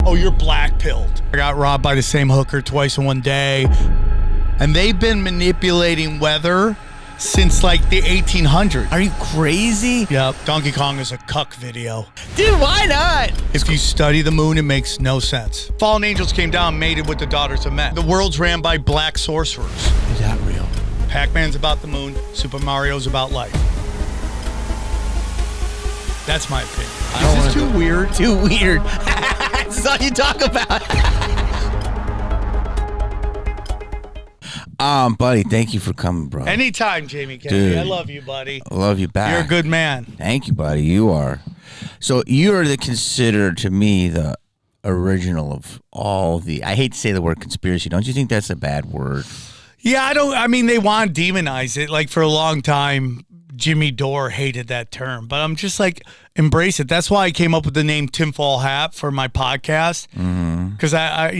oh, you're black-pilled. I got robbed by the same hooker twice in one day. And they've been manipulating weather since like the 1800s. Are you crazy? Yep. Donkey Kong is a cuck video. Dude, why not? If you study the moon, it makes no sense. Fallen angels came down, mated with the daughters of men. The world's ran by black sorcerers. Is that real? Pac-Man's about the moon. Super Mario's about life. That's my opinion. Is this too weird? Too weird. This is all you talk about. Buddy, thank you for coming, bro. Anytime, Jamie Kennedy. Dude, I love you, buddy. I love you back. You're a good man. Thank you, buddy. You are. So you're considered to me the original of all the, I hate to say the word conspiracy. Don't you think that's a bad word? Yeah, I mean, they want to demonize it. Like, for a long time, Jimmy Dore hated that term. But I'm just like, embrace it. That's why I came up with the name Tinfoil Hat for my podcast. Because I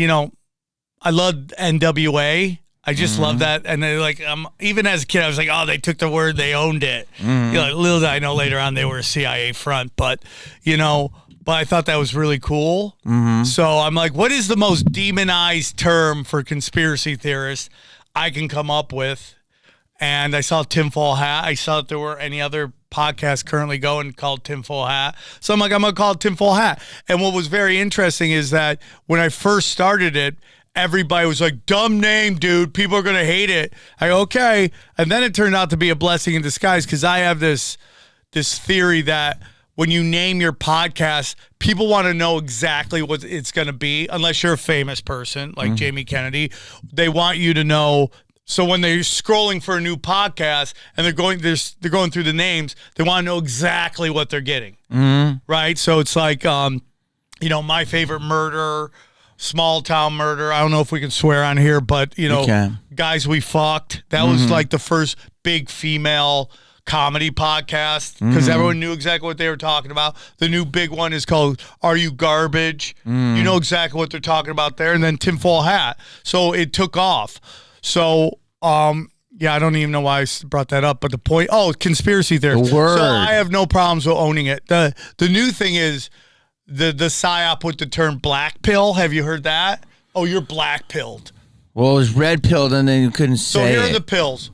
love NWA. I just love that. And they like, even as a kid, I was like, oh, they took the word, they owned it. You know, little did I know later on they were a CIA front. But, but I thought that was really cool. So I'm like, what is the most demonized term for conspiracy theorists I can come up with? And I saw Tinfoil Hat. I saw if there were any other podcasts currently going called Tinfoil Hat. So I'm like, I'm going to call it Tinfoil Hat. And what was very interesting is that when I first started it, everybody was like, dumb name, dude. People are going to hate it. I go, okay. And then it turned out to be a blessing in disguise because I have this theory that when you name your podcast, people want to know exactly what it's going to be, unless you're a famous person like Jamie Kennedy. They want you to know. So when they're scrolling for a new podcast and they're going through the names, they want to know exactly what they're getting, right? So it's like, My Favorite Murder, Small Town Murder. I don't know if we can swear on here, but Guys We Fucked. That was like the first big female comedy podcast because everyone knew exactly what they were talking about. The new big one is called Are You Garbage? You know exactly what they're talking about there. And then Tinfoil Hat. So it took off. So, I don't even know why I brought that up, but the point, conspiracy theory. The word. So I have no problems with owning it. The new thing is the psyop with the term black pill. Have you heard that? Oh, you're black pilled. Well, it was red pilled and then you couldn't say So here are the pills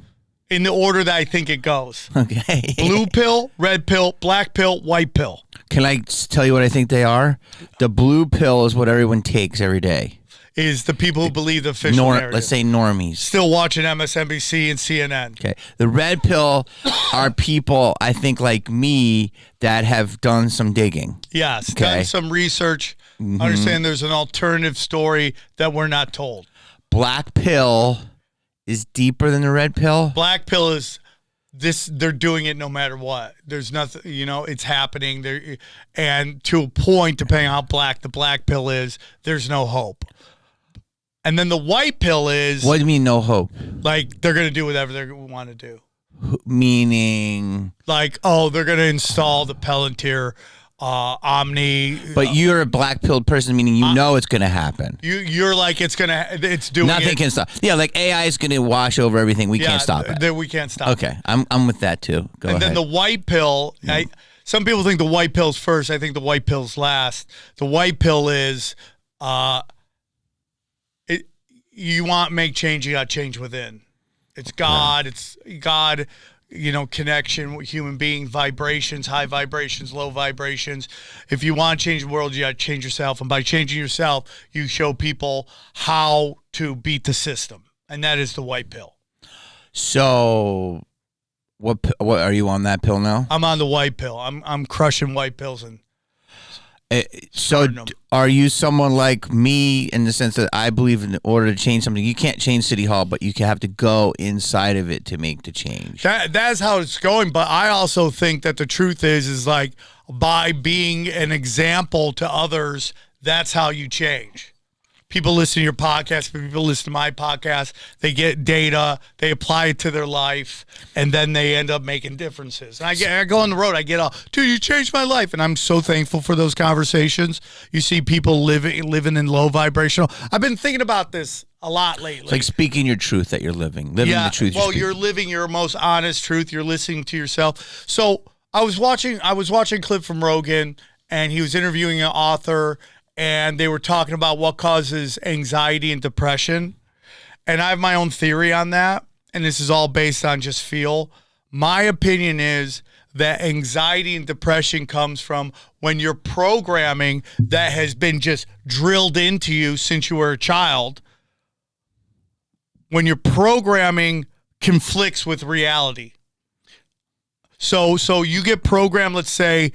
in the order that I think it goes. Okay. Blue pill, red pill, black pill, white pill. Can I tell you what I think they are? The blue pill is what everyone takes every day. Is the people who believe the official narrative. Let's say normies. Still watching MSNBC and CNN. Okay. The red pill are people, I think, like me, that have done some digging. Yes, done some research. Understand there's an alternative story that we're not told. Black pill is deeper than the red pill. Black pill is this. They're doing it no matter what. There's nothing, it's happening there. And to a point, depending on how black the black pill is, there's no hope. And then the white pill is... What do you mean no hope? Like, they're going to do whatever they want to do. Meaning? Like, they're going to install the Palantir Omni. But you're a black-pilled person, meaning you know it's going to happen. You're like, it's doing Nothing can stop. Yeah, like AI is going to wash over everything. We can't stop it. We can't stop it. Okay, I'm with that, too. Go ahead. And then the white pill... some people think the white pill's first. I think the white pill's last. The white pill is... You want to make change, you got to change within. It's God. It's God, connection with human beings, vibrations, high vibrations, low vibrations. If you want to change the world, you got to change yourself. And by changing yourself, you show people how to beat the system. And that is the white pill. So what are you on that pill now? I'm on the white pill. I'm crushing white pills and so are you someone like me in the sense that I believe in order to change something, you can't change City Hall, but you have to go inside of it to make the change? That's how it's going. But I also think that the truth is like by being an example to others, that's how you change. People listen to your podcast, people listen to my podcast, they get data, they apply it to their life, and then they end up making differences. And I go on the road, I get all, dude, you changed my life. And I'm so thankful for those conversations. You see people living in low vibrational. I've been thinking about this a lot lately. It's like speaking your truth that you're living the truth. Well, you're living your most honest truth. You're listening to yourself. So I was watching a clip from Rogan, and he was interviewing an author, and they were talking about what causes anxiety and depression. And I have my own theory on that, and this is all based on just feel. My opinion is that anxiety and depression comes from when your programming that has been just drilled into you since you were a child, when your programming conflicts with reality. So you get programmed, let's say,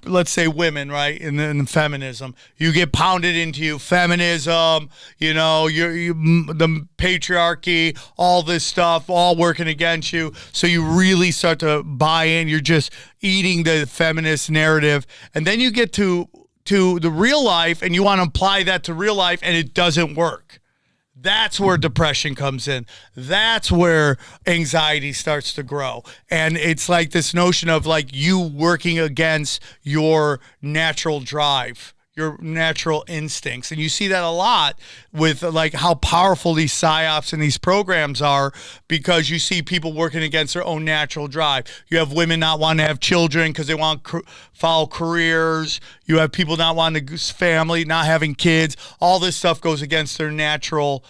let's say women, right, in feminism. You get pounded into you, feminism, you the patriarchy, all this stuff, all working against you. So you really start to buy in. You're just eating the feminist narrative. And then you get to the real life, and you want to apply that to real life, and it doesn't work. That's where depression comes in. That's where anxiety starts to grow. And it's like this notion of like you working against your natural drive, your natural instincts. And you see that a lot with like how powerful these psyops and these programs are, because you see people working against their own natural drive. You have women not wanting to have children because they want to follow careers. You have people not wanting to family, not having kids. All this stuff goes against their natural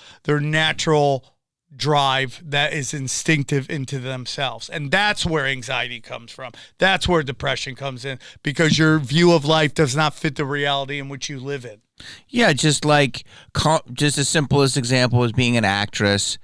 drive that is instinctive into themselves. And that's where anxiety comes from. That's where depression comes in, because your view of life does not fit the reality in which you live in. Yeah, just as simplest example as being an actress,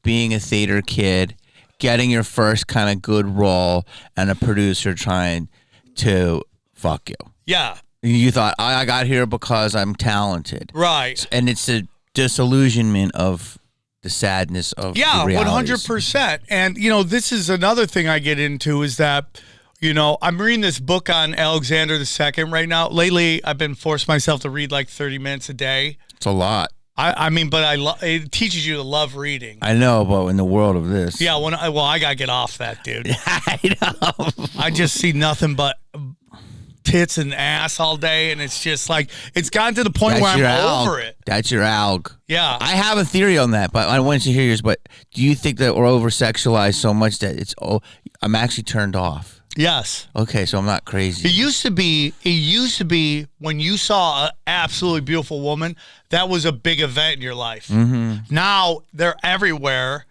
being a theater kid, getting your first kind of good role, and a producer trying to fuck you. Yeah. You thought, I got here because I'm talented. Right. And it's a disillusionment of the sadness of the realities. 100%. And, this is another thing I get into is that, I'm reading this book on Alexander II right now. Lately, I've been forced myself to read like 30 minutes a day. It's a lot. It teaches you to love reading. I know, but in the world of this. Yeah, I got to get off that, dude. I know. I just see nothing but tits and ass all day, and it's just like it's gotten to the point where I'm over it. That's your alg. Yeah, I have a theory on that, but I wanted to hear yours. But do you think that we're over sexualized so much that I'm actually turned off? Yes. Okay, so I'm not crazy. It used to be when you saw an absolutely beautiful woman, that was a big event in your life. Mm-hmm. Now they're everywhere,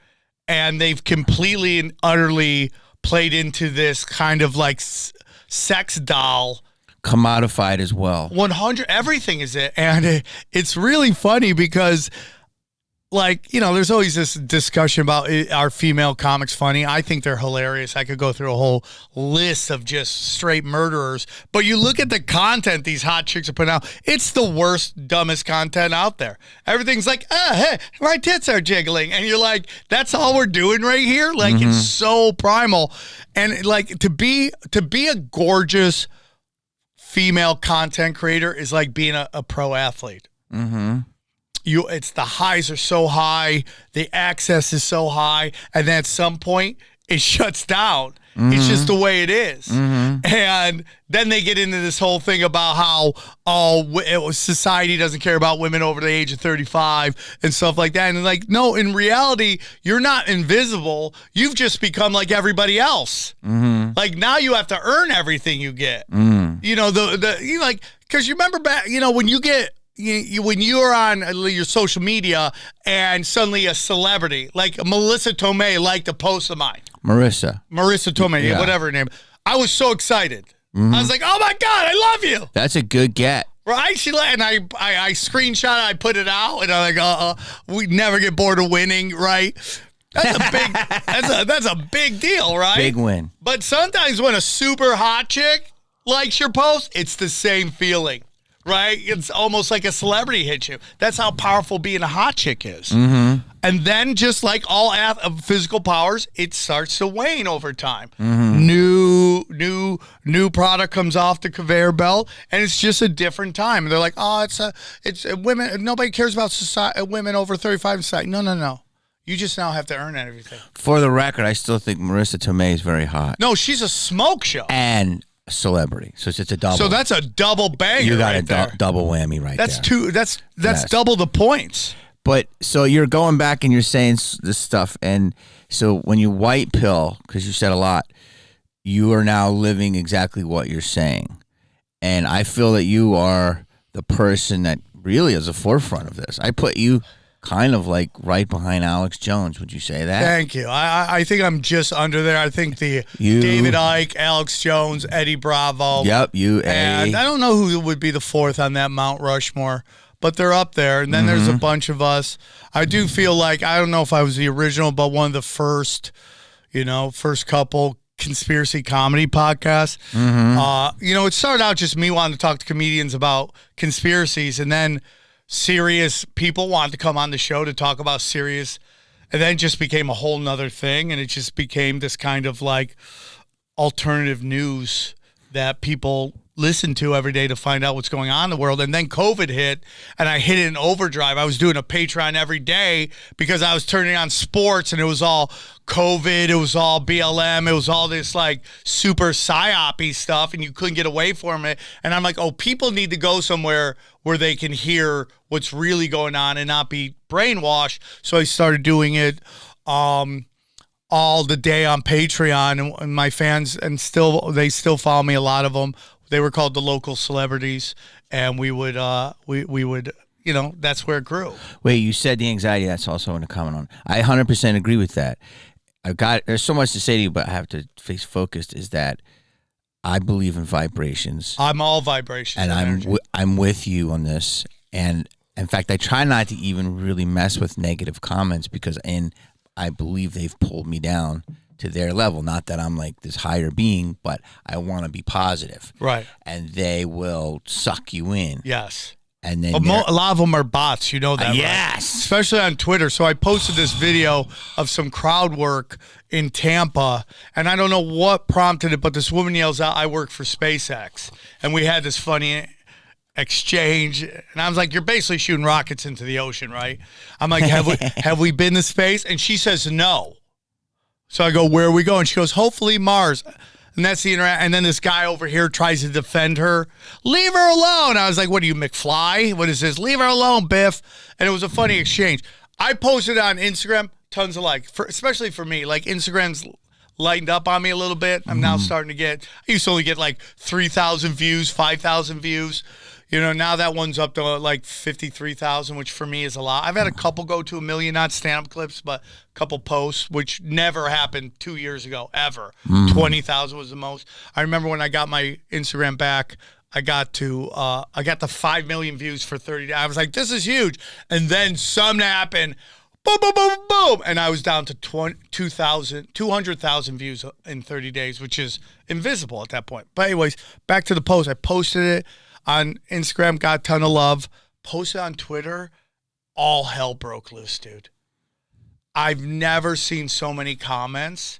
and they've completely and utterly played into this kind of like sex doll, commodified as well. 100, everything is it. And it's really funny because, like, there's always this discussion about are female comics funny? I think they're hilarious. I could go through a whole list of just straight murderers. But you look at the content these hot chicks are putting out, it's the worst, dumbest content out there. Everything's like, hey, my tits are jiggling. And you're like, that's all we're doing right here? Like, It's so primal. And like to be a gorgeous female content creator is like being a pro athlete. Mm-hmm. It's the highs are so high, the access is so high, and then at some point it shuts down. Mm-hmm. It's just the way it is. Mm-hmm. And then they get into this whole thing about how society doesn't care about women over the age of 35 and stuff like that. And like, no, in reality, you're not invisible. You've just become like everybody else. Mm-hmm. Like now you have to earn everything you get. Mm. Because you remember back, when you get. When you're on your social media and suddenly a celebrity like Melissa Tomei liked a post of mine. Marissa Tomei, yeah. Whatever her name. I was so excited. Mm-hmm. I was like, oh my God, I love you. That's a good get. Right? And I screenshot it, I put it out, and I'm like, we never get bored of winning, right? That's a big that's a big deal, right? Big win. But sometimes when a super hot chick likes your post, it's the same feeling. Right? It's almost like a celebrity hits you. That's how powerful being a hot chick is. Mm-hmm. And then just like all physical powers, it starts to wane over time. Mm-hmm. New product comes off the conveyor belt, and it's just a different time. And they're like, it's women. Nobody cares about women over 35 in society. No. You just now have to earn everything. For the record, I still think Marissa Tomei is very hot. No, she's a smoke show. And celebrity, so it's a double. So that's a double banger. You got right a double whammy right that's there. That's yes. Double the points. But so you're going back and you're saying this stuff, and so when you white pill, because you said a lot, you are now living exactly what you're saying, and I feel that you are the person that really is the forefront of this. I put you kind of like right behind Alex Jones. Would you say that? Thank you. I think I'm just under there. I think David Icke, Alex Jones, Eddie Bravo. Yep, you, and I don't know who would be the fourth on that Mount Rushmore, but they're up there. And then there's a bunch of us. I do feel like, I don't know if I was the original, but one of the first couple conspiracy comedy podcasts. It started out just me wanting to talk to comedians about conspiracies, and then serious people wanted to come on the show to talk about serious, and then it just became a whole nother thing, and it just became this kind of like alternative news that people listen to every day to find out what's going on in the world. And then COVID hit, and I hit it in overdrive. I was doing a Patreon every day because I was turning on sports, and it was all COVID, it was all BLM, it was all this like super psyop-y stuff, and you couldn't get away from it. And I'm like, oh, people need to go somewhere where they can hear what's really going on and not be brainwashed. So I started doing it all the day on Patreon, and my fans, and they still follow me, a lot of them. They were called the local celebrities, and we would that's where it grew. Wait, you said the anxiety. That's also in a comment on. I 100% agree with that. There's so much to say to you, but I have to face focused. Is that I believe in vibrations. I'm all vibrations, and I'm with you on this. And in fact, I try not to even really mess with negative comments because I believe they've pulled me down to their level. Not that I'm like this higher being, but I want to be positive. Right. And they will suck you in. Yes. And then a lot of them are bots, you know that, yes. Right? Especially on Twitter. So I posted this video of some crowd work in Tampa, and I don't know what prompted it, but this woman yells out, "I work for SpaceX." And we had this funny exchange, and I was like, "You're basically shooting rockets into the ocean, right?" I'm like, have we been to space? And she says no. So I go, "Where are we going?" She goes, "Hopefully Mars." And that's the interact. And then this guy over here tries to defend her. "Leave her alone." I was like, "What are you, McFly? What is this? Leave her alone, Biff." And it was a funny exchange. I posted it on Instagram, tons of likes, especially for me. Like Instagram's lightened up on me a little bit. I'm now starting to get, I used to only get like 3,000 views, 5,000 views. Now that one's up to like 53,000, which for me is a lot. I've had a couple go to 1 million, not stand-up clips, but a couple posts, which never happened 2 years ago, ever. 20,000 was the most. I remember when I got my Instagram back, I got to 5 million views for 30 days. I was like, this is huge. And then something happened. Boom, boom, boom, boom. And I was down to 200,000 views in 30 days, which is invisible at that point. But anyways, back to the post. I posted it on Instagram, got a ton of love. Posted on Twitter, all hell broke loose, dude. I've never seen so many comments.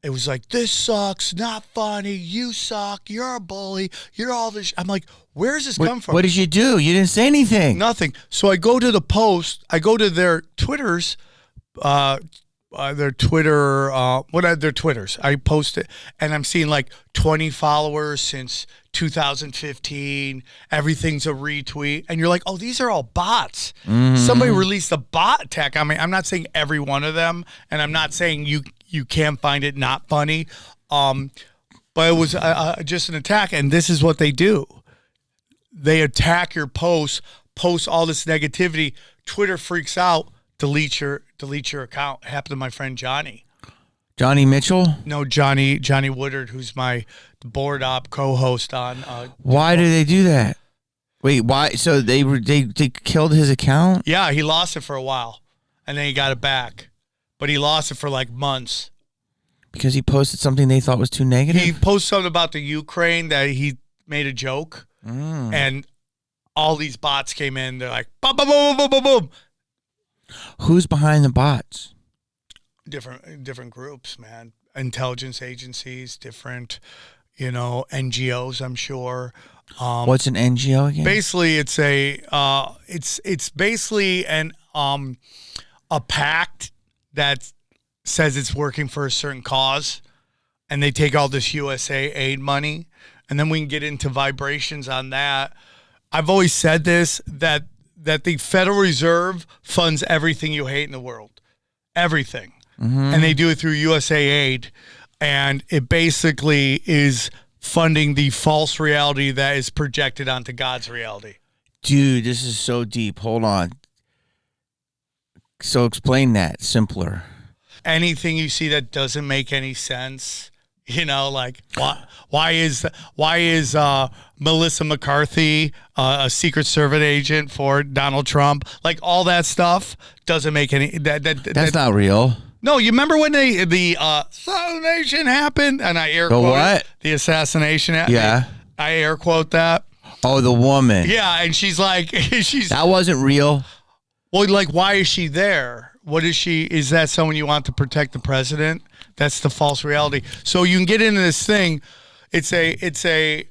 It was like, "This sucks, not funny, you suck, you're a bully, you're all this." I'm like, where's this come from? What did you do? You didn't say anything. Nothing. So I go to the post, I go to their Twitters, their Twitters. I post it, and I'm seeing like 20 followers since 2015. Everything's a retweet, and you're like, oh, these are all bots. Somebody released a bot attack. I mean, I'm not saying every one of them, and I'm not saying you can't find it not funny, but it was just an attack. And this is what they do: they attack your post all this negativity. Twitter freaks out. Delete your account. Happened to my friend Johnny. Johnny Mitchell? No, Johnny Woodard, who's my board op co-host on. Why do they do that? Wait, why? So they killed his account? Yeah, he lost it for a while, and then he got it back, but he lost it for like months because he posted something they thought was too negative. He posted something about the Ukraine that he made a joke, and all these bots came in. They're like, boom, boom, boom, boom, boom, boom. Who's behind the bots? Different groups, man. Intelligence agencies, different, NGOs, I'm sure. What's an NGO again? Basically, it's it's basically a pact that says it's working for a certain cause, and they take all this USA aid money, and then we can get into vibrations on that. I've always said this, that the Federal Reserve funds everything you hate in the world. Everything. And they do it through USA Aid. And it basically is funding the false reality that is projected onto God's reality. Dude, this is so deep. Hold on. So explain that simpler. Anything you see that doesn't make any sense, like why is Melissa McCarthy a Secret Service agent for Donald Trump? Like all that stuff doesn't make any That's not real. No, you remember when the assassination happened, and I air quote what? The assassination. Yeah, I air quote that. Oh, the woman. Yeah, and she's like, that wasn't real. Well, like, why is she there? What is she? Is that someone you want to protect the president? That's the false reality. So you can get into this thing. It's a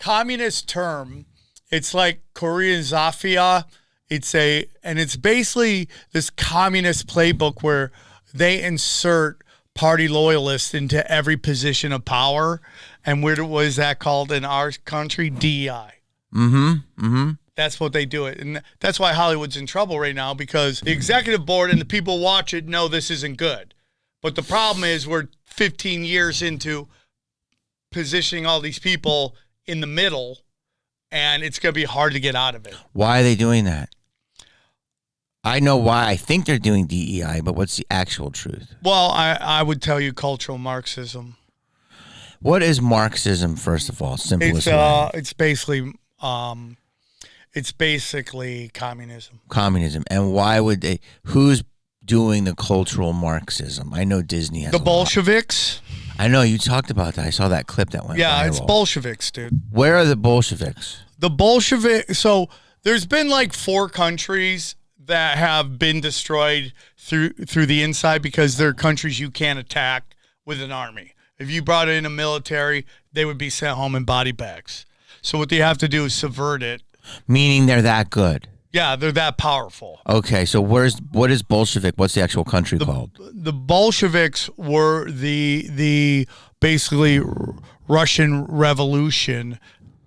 communist term. It's like Korean Zafia. It's basically this communist playbook where they insert party loyalists into every position of power. And what is that called in our country? DEI. Mm-hmm. Mm-hmm. That's what they do it. And that's why Hollywood's in trouble right now, because the executive board and the people watch it know this isn't good. But the problem is we're 15 years into positioning all these people in the middle, and it's going to be hard to get out of it. Why are they doing that? I know why I think they're doing DEI, but what's the actual truth? Well, I would tell you cultural Marxism. What is Marxism, first of all? Simplest way. It's basically communism. Communism. And why would they? Who's doing the cultural Marxism? I know Disney has the Bolsheviks. I know you talked about that. I saw that clip that went viral. It's Bolsheviks, dude. Where are the Bolsheviks? The Bolsheviks. So there's been like 4 countries that have been destroyed through the inside because they're countries you can't attack with an army. If you brought in a military, they would be sent home in body bags. So what they have to do is subvert it. Meaning they're that good. Yeah, they're that powerful. Okay, so what is Bolshevik? What's the actual country called? The Bolsheviks were the basically Russian Revolution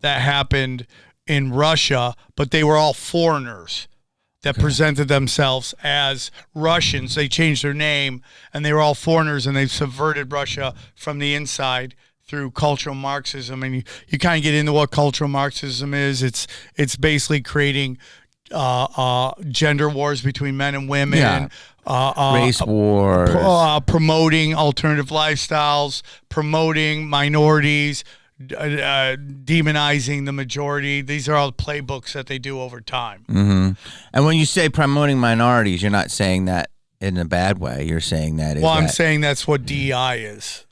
that happened in Russia, but they were all foreigners that presented themselves as Russians. They changed their name, and they were all foreigners, and they subverted Russia from the inside through cultural Marxism. And you kind of get into what cultural Marxism is. It's basically creating gender wars between men and women, race wars, promoting alternative lifestyles, promoting minorities, demonizing the majority. These are all playbooks that they do over time. Mm-hmm. And when you say promoting minorities, you're not saying that in a bad way. You're saying that. I'm saying that's what DEI is.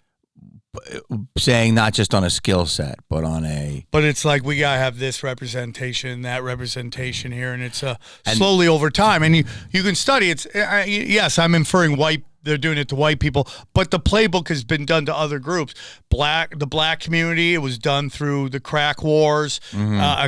Saying not just on a skill set, but on a. But it's like we gotta have this representation, that representation here, and it's slowly over time. And you can study. Yes, I'm inferring white. They're doing it to white people, but the playbook has been done to other groups. The black community, it was done through the crack wars,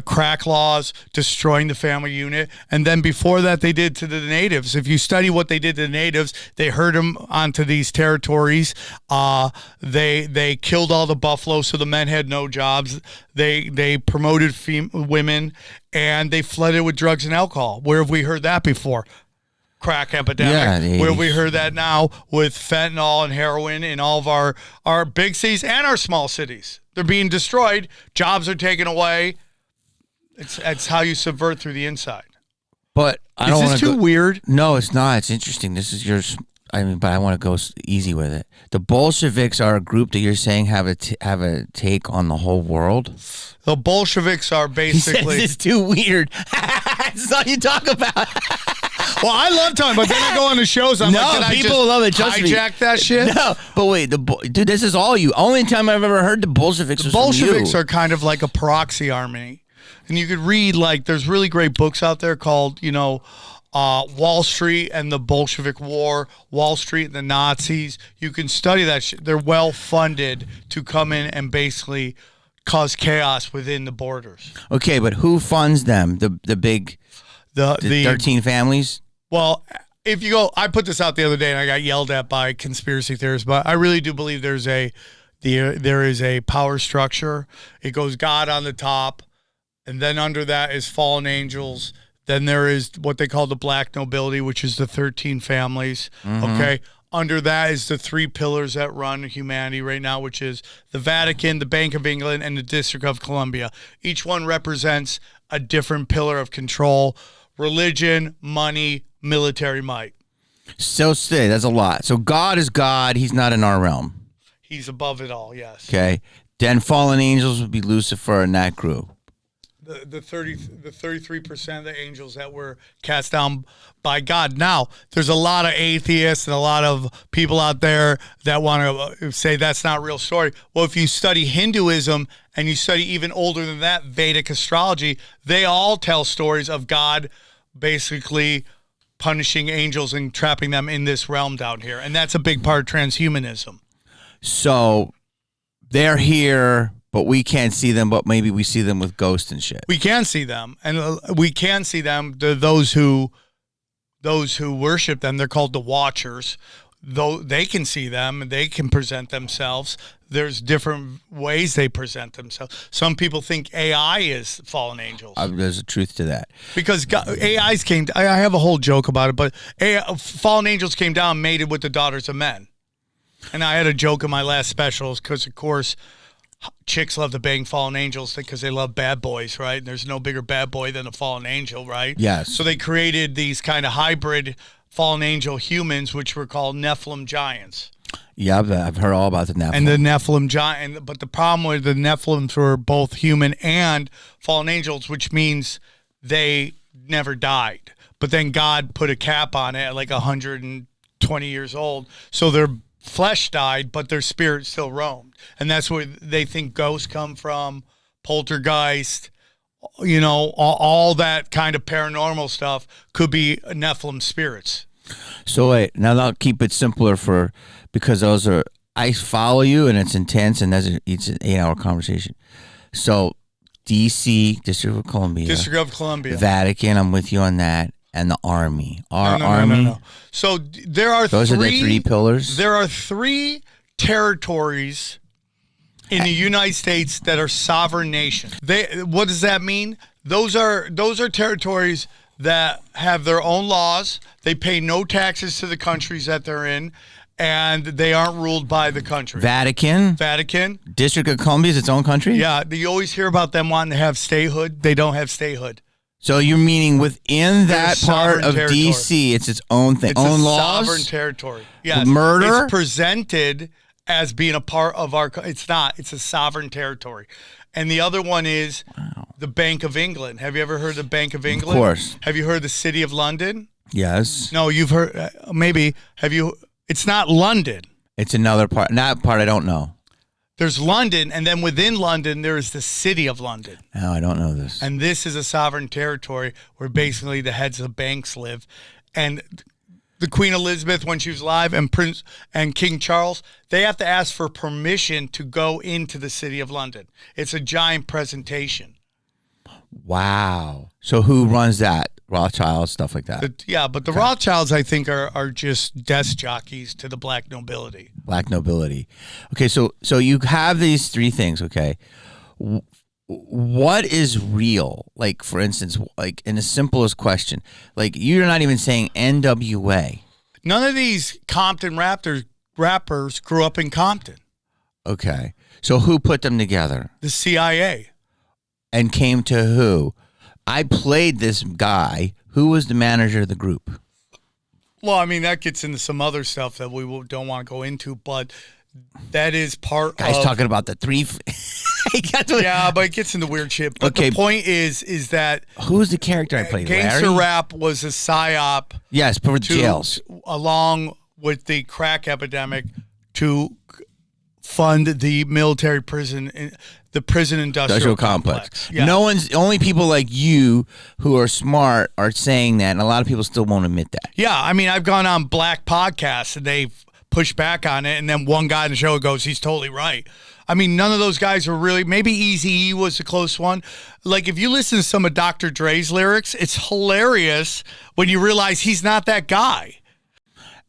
crack laws, destroying the family unit. And then before that, they did to the natives. If you study what they did to the natives, they herd them onto these territories. They killed all the buffalo, so the men had no jobs. They promoted women, and they flooded with drugs and alcohol. Where have we heard that before? Crack epidemic, where we heard that now with fentanyl and heroin in all of our big cities and our small cities. They're being destroyed. Jobs are taken away. It's how you subvert through the inside. But is this too weird? No, it's not. It's interesting. This is yours. But I want to go easy with it. The Bolsheviks are a group that you're saying have a take on the whole world. The Bolsheviks are basically. This is too weird. That's all you talk about. Well, I love talking, but then I go on the shows. I'm like, people love it. Trust me. Hijack that shit. No, but wait, dude, this is all you. Only time I've ever heard the Bolsheviks. The Bolsheviks are kind of like a proxy army, and you could read there's really great books out there called Wall Street and the Bolshevik War, Wall Street and the Nazis. You can study that shit. They're well funded to come in and basically cause chaos within the borders. Okay, but who funds them? The big. The 13 families? Well, if you go, I put this out the other day and I got yelled at by conspiracy theorists, but I really do believe there is a power structure. It goes God on the top, and then under that is fallen angels. Then there is what they call the black nobility, which is the 13 families. Mm-hmm. Okay. under that is the three pillars that run humanity right now, which is the Vatican, the Bank of England, and the District of Columbia. Each one represents a different pillar of control: religion, money, military might. So stay. That's a lot. So God is God. He's not in our realm. He's above it all, yes. Okay. Then fallen angels would be Lucifer and that group. The 33% of the angels that were cast down by God. Now, there's a lot of atheists and a lot of people out there that want to say that's not a real story. Well, if you study Hinduism and you study even older than that, Vedic astrology, they all tell stories of God basically punishing angels and trapping them in this realm down here. And that's a big part of transhumanism. So they're here, but we can't see them, but maybe we see them with ghosts and shit. We can see them, and we can see them. Those who worship them, they're called the Watchers. Though they can see them, they can present themselves. There's different ways they present themselves. Some people think AI is fallen angels. There's a truth to that. Because AIs came. I have a whole joke about it, but fallen angels came down and mated with the daughters of men. And I had a joke in my last specials because, of course, chicks love to bang fallen angels because they love bad boys, right? And there's no bigger bad boy than a fallen angel, right? Yes. So they created these kind of hybrid fallen angel humans, which were called Nephilim giants. Yeah, I've heard all about the Nephilim. And the Nephilim giant, but the problem with the Nephilims were both human and fallen angels, which means they never died. But then God put a cap on it at like 120 years old, so their flesh died, but their spirit still roamed. And that's where they think ghosts come from, poltergeist, all that kind of paranormal stuff could be Nephilim spirits. So wait, now I'll keep it simpler because I follow you and it's intense and it's an 8-hour conversation. So DC, District of Columbia. Vatican, I'm with you on that. And the Army. Army. No. So there are Those are the three pillars? There are three territories in the United States that are sovereign nations. What does that mean? Those are territories that have their own laws. They pay no taxes to the countries that they're in, and they aren't ruled by the country. Vatican. District of Columbia is its own country? Yeah, you always hear about them wanting to have statehood. They don't have statehood. So you're meaning within that part of territory. DC, it's its own thing, it's own a laws? Sovereign territory. Yes. Murder? It's presented as being a part of our, it's not, it's a sovereign territory. And the other one is the Bank of England. Have you ever heard of the Bank of England? Of course. Have you heard of the City of London? Yes. No, you've heard, maybe, it's not London. It's another part, that part I don't know. There's London, and then within London, there is the City of London. No, I don't know this. And this is a sovereign territory where basically the heads of banks live. And the Queen Elizabeth, when she was alive, and King Charles, they have to ask for permission to go into the City of London. It's a giant presentation. Wow. So who runs that? Rothschilds, stuff like that. But the Rothschilds, I think, are just desk jockeys to the black nobility. Black nobility. Okay, so you have these three things, okay? What is real? Like, for instance, like in the simplest question, like you're not even saying NWA. None of these Compton rappers grew up in Compton. Okay. So who put them together? The CIA. And came to who? I played this guy. Who was the manager of the group? Well, I mean, that gets into some other stuff that we don't want to go into, but that is part Guy's of... talking about the three... Yeah, but it gets into weird shit. But the point is that... Who's the character I played? Gangster Larry? Rap was a psyop... Yes, for the jails. Along with the crack epidemic to fund the military prison... The prison industrial complex. Yeah. Only people like you who are smart are saying that, and a lot of people still won't admit that. Yeah, I mean, I've gone on black podcasts, and they've pushed back on it, and then one guy in the show goes, he's totally right. I mean, none of those guys were really, maybe Eazy-E was a close one. Like, if you listen to some of Dr. Dre's lyrics, it's hilarious when you realize he's not that guy.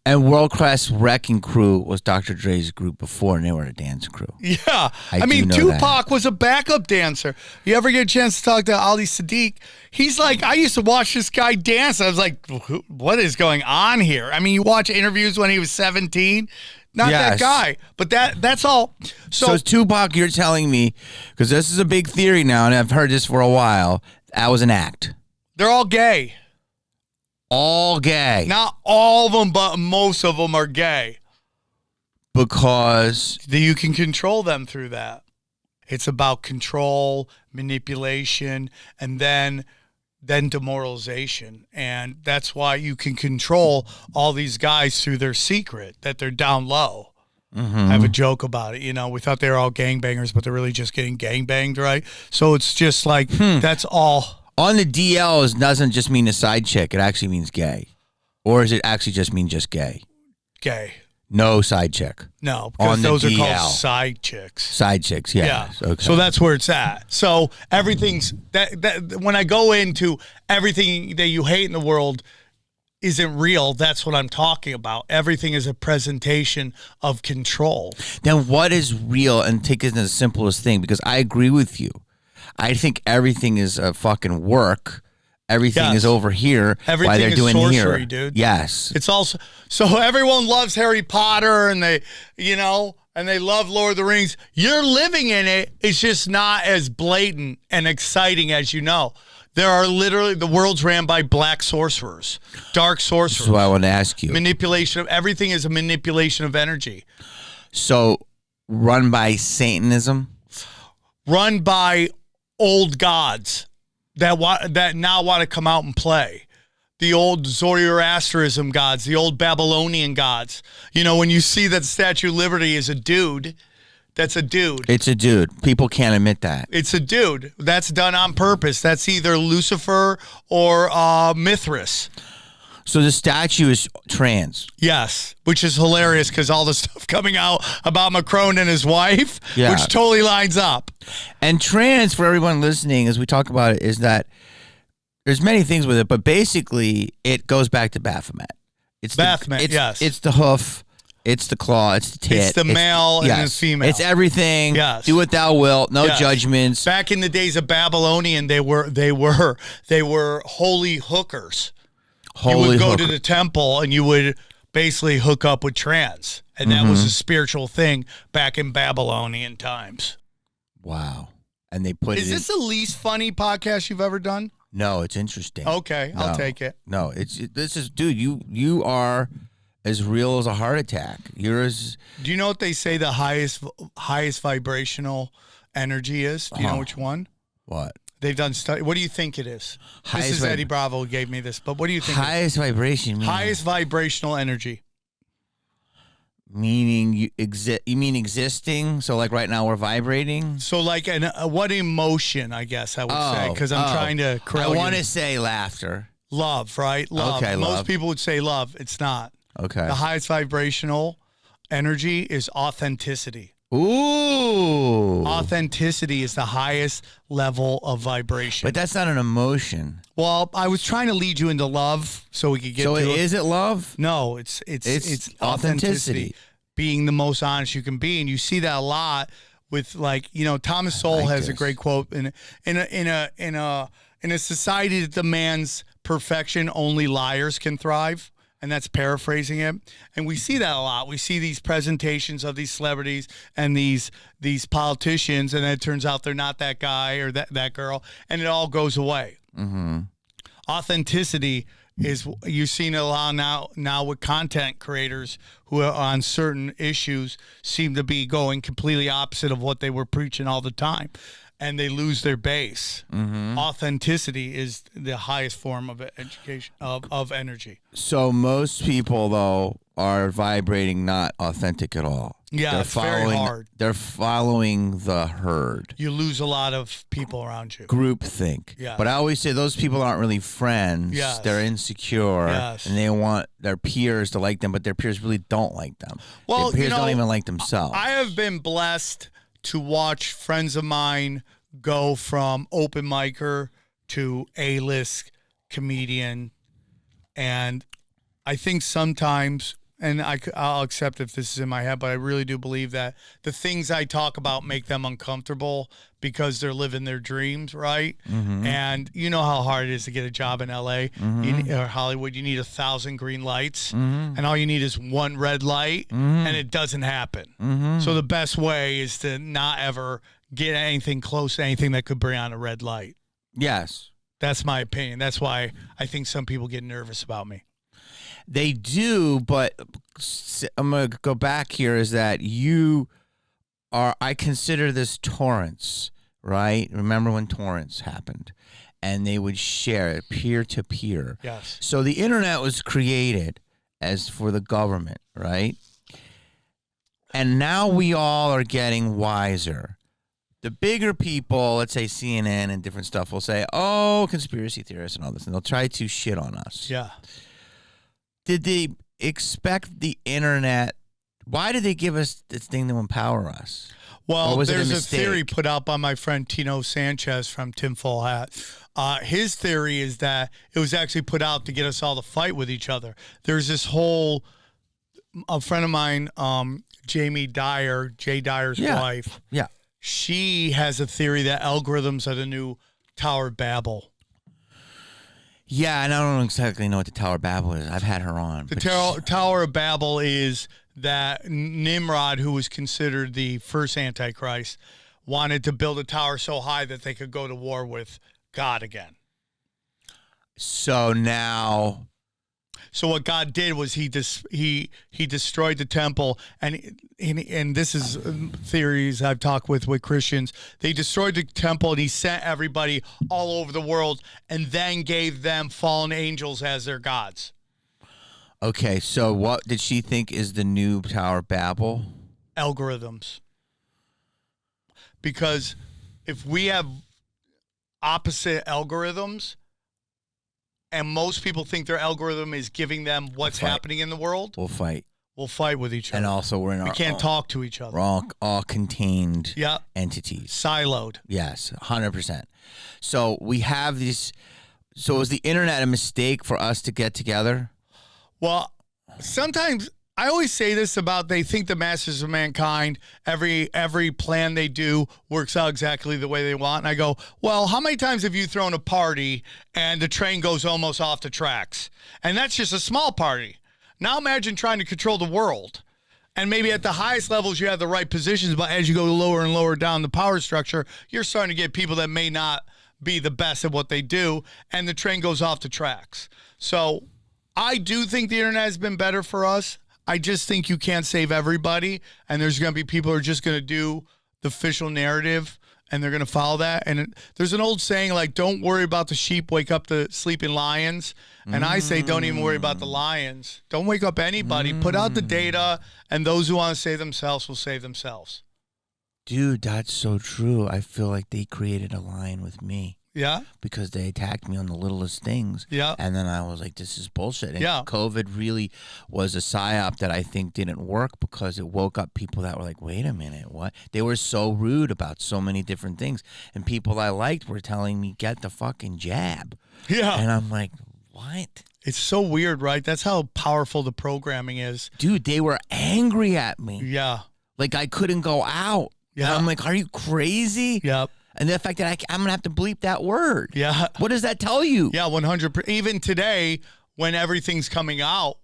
And World Class Wrecking Crew was Dr. Dre's group before, and they were a dance crew. Yeah. I do mean, know Tupac was a backup dancer. You ever get a chance to talk to Ali Sadiq? He's like, I used to watch this guy dance. I was like, what is going on here? I mean, you watch interviews when he was 17. Not that guy. But that's all. So Tupac, you're telling me, because this is a big theory now, and I've heard this for a while, that was an act. They're all gay. All gay. Not all of them, but most of them are gay. Because you can control them through that. It's about control, manipulation, and then demoralization. And that's why you can control all these guys through their secret, that they're down low. Mm-hmm. I have a joke about it. You know, we thought they were all gangbangers, but they're really just getting gangbanged, right? So it's just like, that's all. On the DL, it doesn't just mean a side chick. It actually means gay. Or does it actually just mean just gay? Gay. No side chick. No, because those are called side chicks. Side chicks, yeah. Okay. So that's where it's at. So everything's that when I go into everything that you hate in the world isn't real, that's what I'm talking about. Everything is a presentation of control. Then what is real? And take it as the simplest thing, because I agree with you. I think everything is a fucking work. Everything is over here. Everything while they're is doing sorcery, here. dude. Yes. It's also so everyone loves Harry Potter and they love Lord of the Rings. You're living in it. It's just not as blatant and exciting as you know. There are literally the world's ran by black sorcerers, dark sorcerers. This is what I want to ask you. Manipulation of everything is a manipulation of energy. So run by Satanism? Run by old gods that now want to come out and play. The old Zoroastrianism gods, the old Babylonian gods. You know, when you see that Statue of Liberty is a dude, that's a dude. It's a dude. People can't admit that. It's a dude. That's done on purpose. That's either Lucifer or Mithras. So the statue is trans. Yes, which is hilarious because all the stuff coming out about Macron and his wife, which totally lines up. And trans, for everyone listening, as we talk about it, is that there's many things with it, but basically it goes back to Baphomet. It's Baphomet, yes. It's the hoof, it's the claw, it's the tit. It's the male and the female. It's everything. Yes. Do what thou wilt. No judgments. Back in the days of Babylonian, they were holy hookers. You would go to the temple and you would basically hook up with trans. And that was a spiritual thing back in Babylonian times. Wow. And they put Is this the least funny podcast you've ever done? No, it's interesting. Okay, I'll take it. No, this is, dude, you are as real as a heart attack. You're as... Do you know what they say the highest vibrational energy is? Do you know which one? What? They've done study. What do you think it is? This is Eddie Bravo who gave me this, but what do you think? Highest vibration. Highest vibrational energy. Meaning you mean existing? So like right now we're vibrating? So like what emotion, I guess I would say, because I'm trying to correct. I want to say laughter. Love, right? Love. Okay, Most people would say love. It's not. Okay. The highest vibrational energy is authenticity. Ooh. Authenticity is the highest level of vibration. But that's not an emotion. Well, I was trying to lead you into love so we could get to it. So is it love? No, it's authenticity. Being the most honest you can be. And you see that a lot with Thomas Sowell has a great quote in a society that demands perfection, only liars can thrive. And that's paraphrasing it. And we see that a lot. We see these presentations of these celebrities and these politicians, and then it turns out they're not that guy or that girl, and it all goes away. Mm-hmm. Authenticity is, you've seen it a lot now with content creators who are on certain issues seem to be going completely opposite of what they were preaching all the time. And they lose their base. Mm-hmm. Authenticity is the highest form of education of energy. So most people though are vibrating not authentic at all. Yeah, it's very hard. They're following the herd. You lose a lot of people around you. Groupthink. Yeah. But I always say those people aren't really friends. Yes. They're insecure. Yes. And they want their peers to like them, but their peers really don't like them. Well, their peers don't even like themselves. I have been blessed to watch friends of mine go from open micer to A-list comedian. And I think sometimes, and I'll accept if this is in my head, but I really do believe that the things I talk about make them uncomfortable because they're living their dreams, right? And you know how hard it is to get a job in LA or Hollywood. You need 1,000 green lights, and all you need is one red light, and it doesn't happen. So the best way is to not ever get anything close to anything that could bring on a red light. Yes. That's my opinion. That's why I think some people get nervous about me. They do, but I'm going to go back here is that you are, I consider this torrents, right? Remember when torrents happened and they would share it peer to peer. Yes. So the internet was created as for the government, right? And now we all are getting wiser. The bigger people, let's say CNN and different stuff, will say, oh, conspiracy theorists and all this, and they'll try to shit on us. Yeah. Did they expect the internet? Why did they give us this thing to empower us? Well, there's a theory put out by my friend Tino Sanchez from Tinfoil Hat. His theory is that it was actually put out to get us all to fight with each other. There's this whole, a friend of mine, Jamie Dyer, Jay Dyer's wife. Yeah. She has a theory that algorithms are the new Tower of Babel. Yeah, and I don't exactly know what the Tower of Babel is. I've had her on. The Tower of Babel is that Nimrod, who was considered the first Antichrist, wanted to build a tower so high that they could go to war with God again. So now... So what God did was he destroyed the temple, and this is theories I've talked with Christians. They destroyed the temple, and he sent everybody all over the world, and then gave them fallen angels as their gods. Okay, so what did she think is the new Tower of Babel? Algorithms. Because if we have opposite algorithms, and most people think their algorithm is giving them what's happening in the world, we'll fight. We'll fight with each other. And also we can't talk to each other. We're all contained entities. Siloed. Yes, 100%. So we have these. So is the internet a mistake for us to get together? Well, sometimes I always say this about they think the masters of mankind, every plan they do works out exactly the way they want. And I go, well, how many times have you thrown a party and the train goes almost off the tracks? And that's just a small party. Now imagine trying to control the world. And maybe at the highest levels you have the right positions, but as you go lower and lower down the power structure, you're starting to get people that may not be the best at what they do, and the train goes off the tracks. So I do think the internet has been better for us. I just think you can't save everybody, and there's going to be people who are just going to do the official narrative, and they're going to follow that. And there's an old saying, like, don't worry about the sheep, wake up the sleeping lions. And I say don't even worry about the lions. Don't wake up anybody. Put out the data, and those who want to save themselves will save themselves. Dude, that's so true. I feel like they created a lion with me. Yeah. Because they attacked me on the littlest things. Yeah. And then I was like, this is bullshit. And yeah. COVID really was a psyop that I think didn't work because it woke up people that were like, wait a minute, what? They were so rude about so many different things. And people I liked were telling me, get the fucking jab. Yeah. And I'm like, what? It's so weird, right? That's how powerful the programming is. Dude, they were angry at me. Yeah. Like I couldn't go out. Yeah. And I'm like, are you crazy? Yep. And the fact that I'm going to have to bleep that word. Yeah. What does that tell you? Yeah, 100%. Even today, when everything's coming out,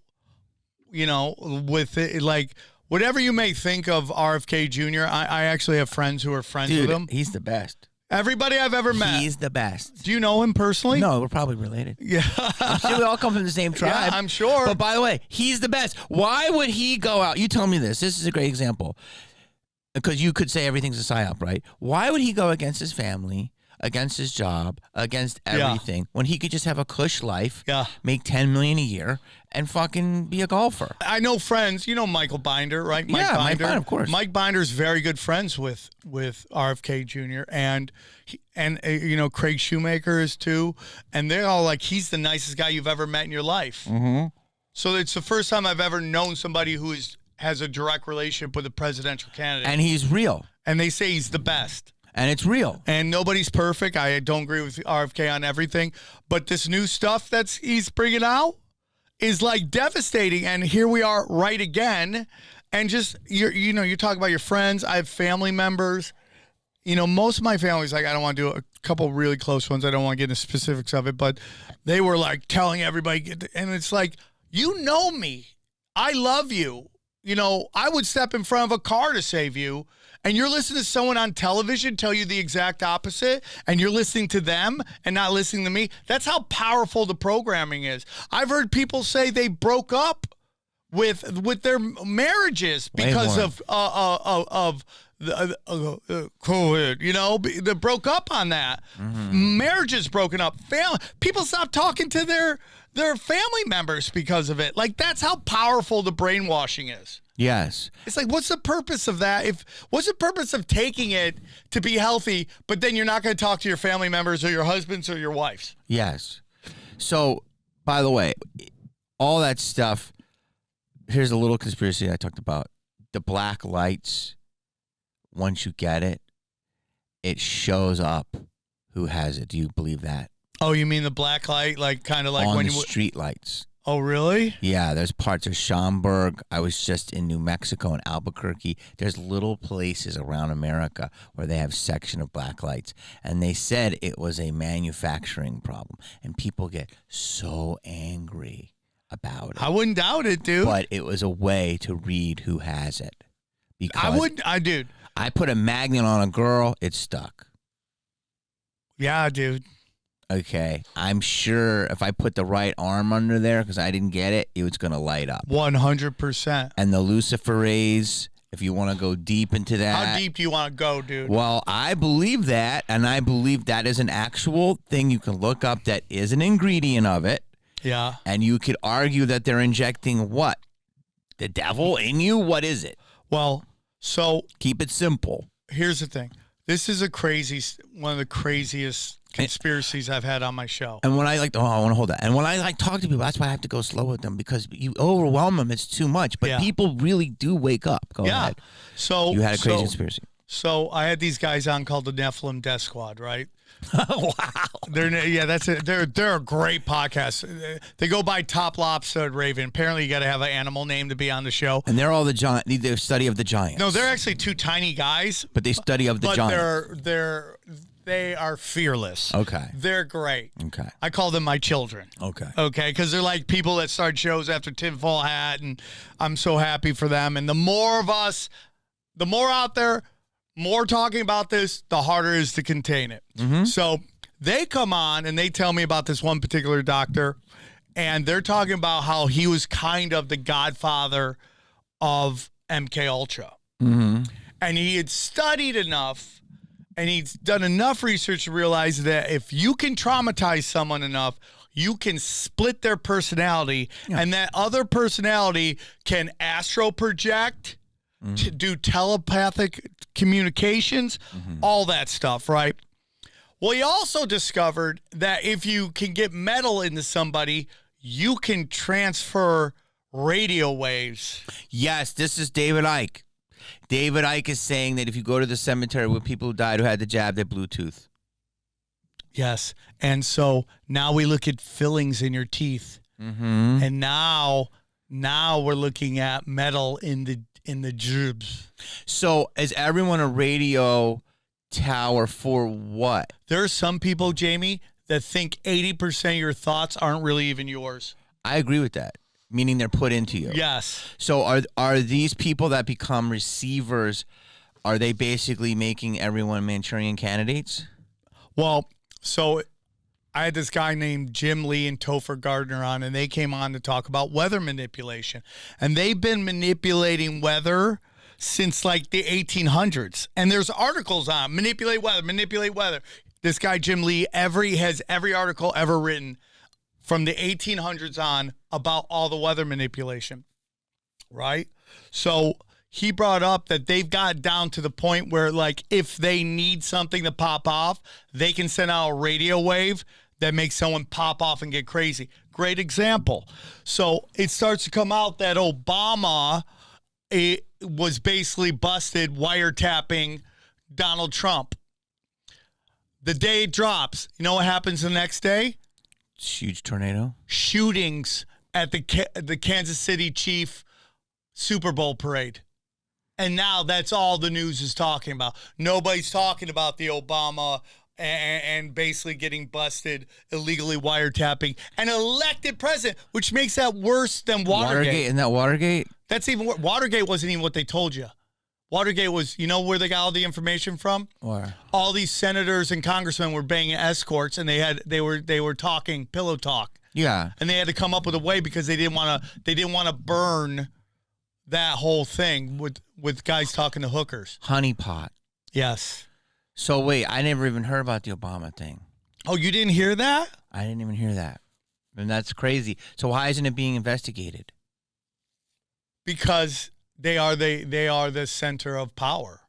you know, with it, like, whatever you may think of RFK Jr., I actually have friends who are friends with him. He's the best. Everybody I've ever met. He's the best. Do you know him personally? No, we're probably related. Yeah. I'm sure we all come from the same tribe. Yeah, I'm sure. But by the way, he's the best. Why would he go out? You tell me this. This is a great example. Because you could say everything's a psyop, right? Why would he go against his family, against his job, against everything, when he could just have a cush life, make $10 million a year, and fucking be a golfer? I know friends. You know Michael Binder, right? Mike Binder, of course. Mike Binder's very good friends with RFK Jr. and you know Craig Shoemaker is too, and they're all like, he's the nicest guy you've ever met in your life. Mm-hmm. So it's the first time I've ever known somebody who has a direct relationship with a presidential candidate. And he's real. And they say he's the best. And it's real. And nobody's perfect. I don't agree with RFK on everything. But this new stuff he's bringing out is like devastating. And here we are right again. And just, you talk about your friends. I have family members. Most of my family's like, I don't want to do a couple really close ones. I don't want to get into specifics of it, but they were like telling everybody, and it's like, me. I love you. I would step in front of a car to save you, and you're listening to someone on television tell you the exact opposite, and you're listening to them and not listening to me. That's how powerful the programming is. I've heard people say they broke up with their marriages because of COVID, they broke up on that. Marriages broken up. People stop talking to their family members because of it. Like, that's how powerful the brainwashing is. Yes. It's like, what's the purpose of that? What's the purpose of taking it to be healthy, but then you're not going to talk to your family members or your husbands or your wives? Yes. So, by the way, all that stuff, here's a little conspiracy I talked about. The black lights, once you get it, it shows up who has it. Do you believe that? Oh, you mean the black light, like kind of like on when the you street lights? Oh, really? Yeah, there's parts of Schaumburg. I was just in New Mexico and Albuquerque. There's little places around America where they have section of black lights, and they said it was a manufacturing problem, and people get so angry about it. I wouldn't doubt it, dude. But it was a way to read who has it. Because dude. I put a magnet on a girl, it stuck. Yeah, dude. Okay, I'm sure if I put the right arm under there, because I didn't get it, it was going to light up. 100%. And the Lucifer rays, if you want to go deep into that. How deep do you want to go, dude? Well, I believe that, and I believe that is an actual thing you can look up that is an ingredient of it. Yeah. And you could argue that they're injecting what? The devil in you? What is it? Well, so. Keep it simple. Here's the thing. This is one of the craziest conspiracies I've had on my show. And when I I want to hold that. And when I talk to people, that's why I have to go slow with them, because you overwhelm them. It's too much. But people really do wake up. Go ahead. So you had a crazy conspiracy. So I had these guys on called the Nephilim Death Squad, right? Wow. That's it. They're a great podcast. They go by Top Lobster Raven. Apparently, you got to have an animal name to be on the show. And they're all the giant. They study of the giants. No, they're actually two tiny guys. But they study of the giants. They are fearless. Okay. They're great. Okay. I call them my children. Okay. Okay, because they're like people that start shows after Tinfoil Hat, and I'm so happy for them. And the more of us, the more out there, more talking about this, the harder it is to contain it. Mm-hmm. So they come on and they tell me about this one particular doctor, and they're talking about how he was kind of the godfather of MK Ultra. Mm-hmm. And he had studied enough and he's done enough research to realize that if you can traumatize someone enough, you can split their personality, and that other personality can astral project, to do telepathic communications, all that stuff, right? Well, he also discovered that if you can get metal into somebody, you can transfer radio waves. Yes, this is David Icke. David Icke is saying that if you go to the cemetery with people who died who had the jab, they're Bluetooth. Yes. And so now we look at fillings in your teeth. Mm-hmm. And now we're looking at metal in the jibs. So is everyone a radio tower for what? There are some people, Jamie, that think 80% of your thoughts aren't really even yours. I agree with that. Meaning they're put into you. Yes. So are these people that become receivers, are they basically making everyone Manchurian candidates? Well, so I had this guy named Jim Lee and Topher Gardner on, and they came on to talk about weather manipulation. And they've been manipulating weather since like the 1800s. And there's articles on manipulate weather. This guy, Jim Lee, has every article ever written from the 1800s on about all the weather manipulation, right? So he brought up that they've got down to the point where, like, if they need something to pop off, they can send out a radio wave that makes someone pop off and get crazy. Great example. So it starts to come out that Obama was basically busted wiretapping Donald Trump. The day it drops, you know what happens the next day? Huge tornado. Shootings at the Kansas City Chief Super Bowl parade. And now that's all the news is talking about. Nobody's talking about the Obama and basically getting busted, illegally wiretapping an elected president, which makes that worse than Watergate. Isn't that Watergate? That's even worse. Watergate wasn't even what they told you. Watergate was, you know where they got all the information from? Where? All these senators and congressmen were banging escorts, and they were talking pillow talk. Yeah. And they had to come up with a way because they didn't want to burn that whole thing with guys talking to hookers. Honeypot. Yes. So wait, I never even heard about the Obama thing. Oh, you didn't hear that? I didn't even hear that. And that's crazy. So why isn't it being investigated? Because they are the center of power.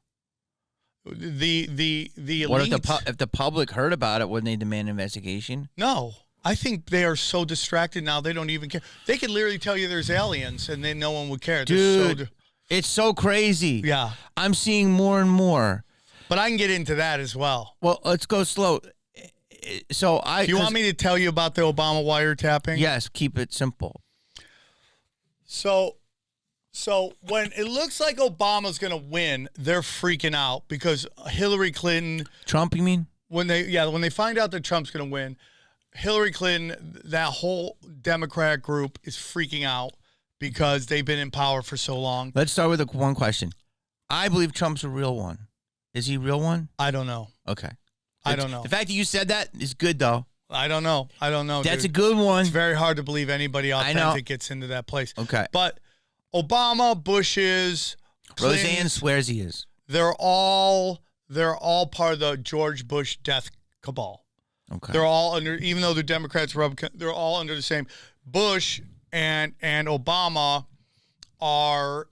The elites. What if the public heard about it? Wouldn't they demand an investigation? No. I think they are so distracted now they don't even care. They could literally tell you there's aliens and then no one would care. Dude, it's so crazy. Yeah. I'm seeing more and more. But I can get into that as well. Well, let's go slow. So Do you want me to tell you about the Obama wiretapping? Yes, keep it simple. So when it looks like Obama's going to win, they're freaking out because Hillary Clinton. Trump, you mean? When they find out that Trump's going to win, Hillary Clinton, that whole Democrat group is freaking out because they've been in power for so long. Let's start with one question. I believe Trump's a real one. Is he a real one? I don't know. Okay. I don't know. The fact that you said that is good, though. I don't know. That's dude. a good one. It's very hard to believe anybody authentic gets into that place. Okay. But Obama, Bush's, Roseanne swears he is. They're all part of the George Bush death cabal. Okay. They're all under, even though the Democrats they're all under the same. Bush and Obama are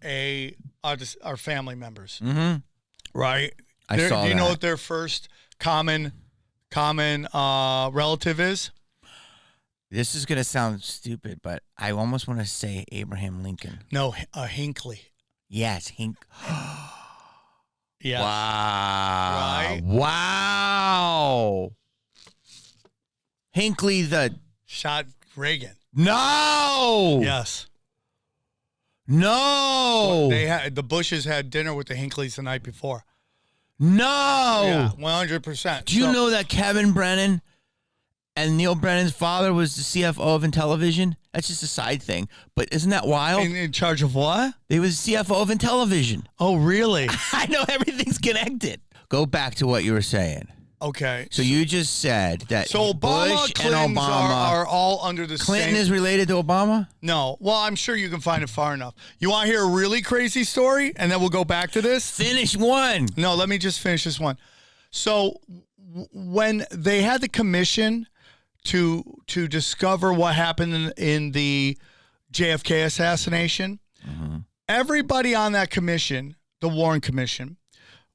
family members. Mm-hmm. Right? I saw Do you that. know what their first common relative is? This is going to sound stupid, but I almost want to say Abraham Lincoln. No, Hinckley. Yes, Yes. Wow. Right? Wow. Hinckley shot Reagan. No. Yes. No. The Bushes had dinner with the Hinckleys the night before. No. Yeah, 100%. Do you know that Kevin Brennan and Neil Brennan's father was the CFO of Intellivision? That's just a side thing. But isn't that wild? In charge of what? He was CFO of Intellivision. Oh, really? I know everything's connected. Go back to what you were saying. Okay. So you just said that So Obama, Bush Clintons and Obama are all under the Clinton same. is related to Obama? No. Well, I'm sure you can find it far enough. You want to hear a really crazy story, and then we'll go back to this? Finish one. No, let me just finish this one. So when they had the commission to discover what happened in the JFK assassination, everybody on that commission, the Warren Commission,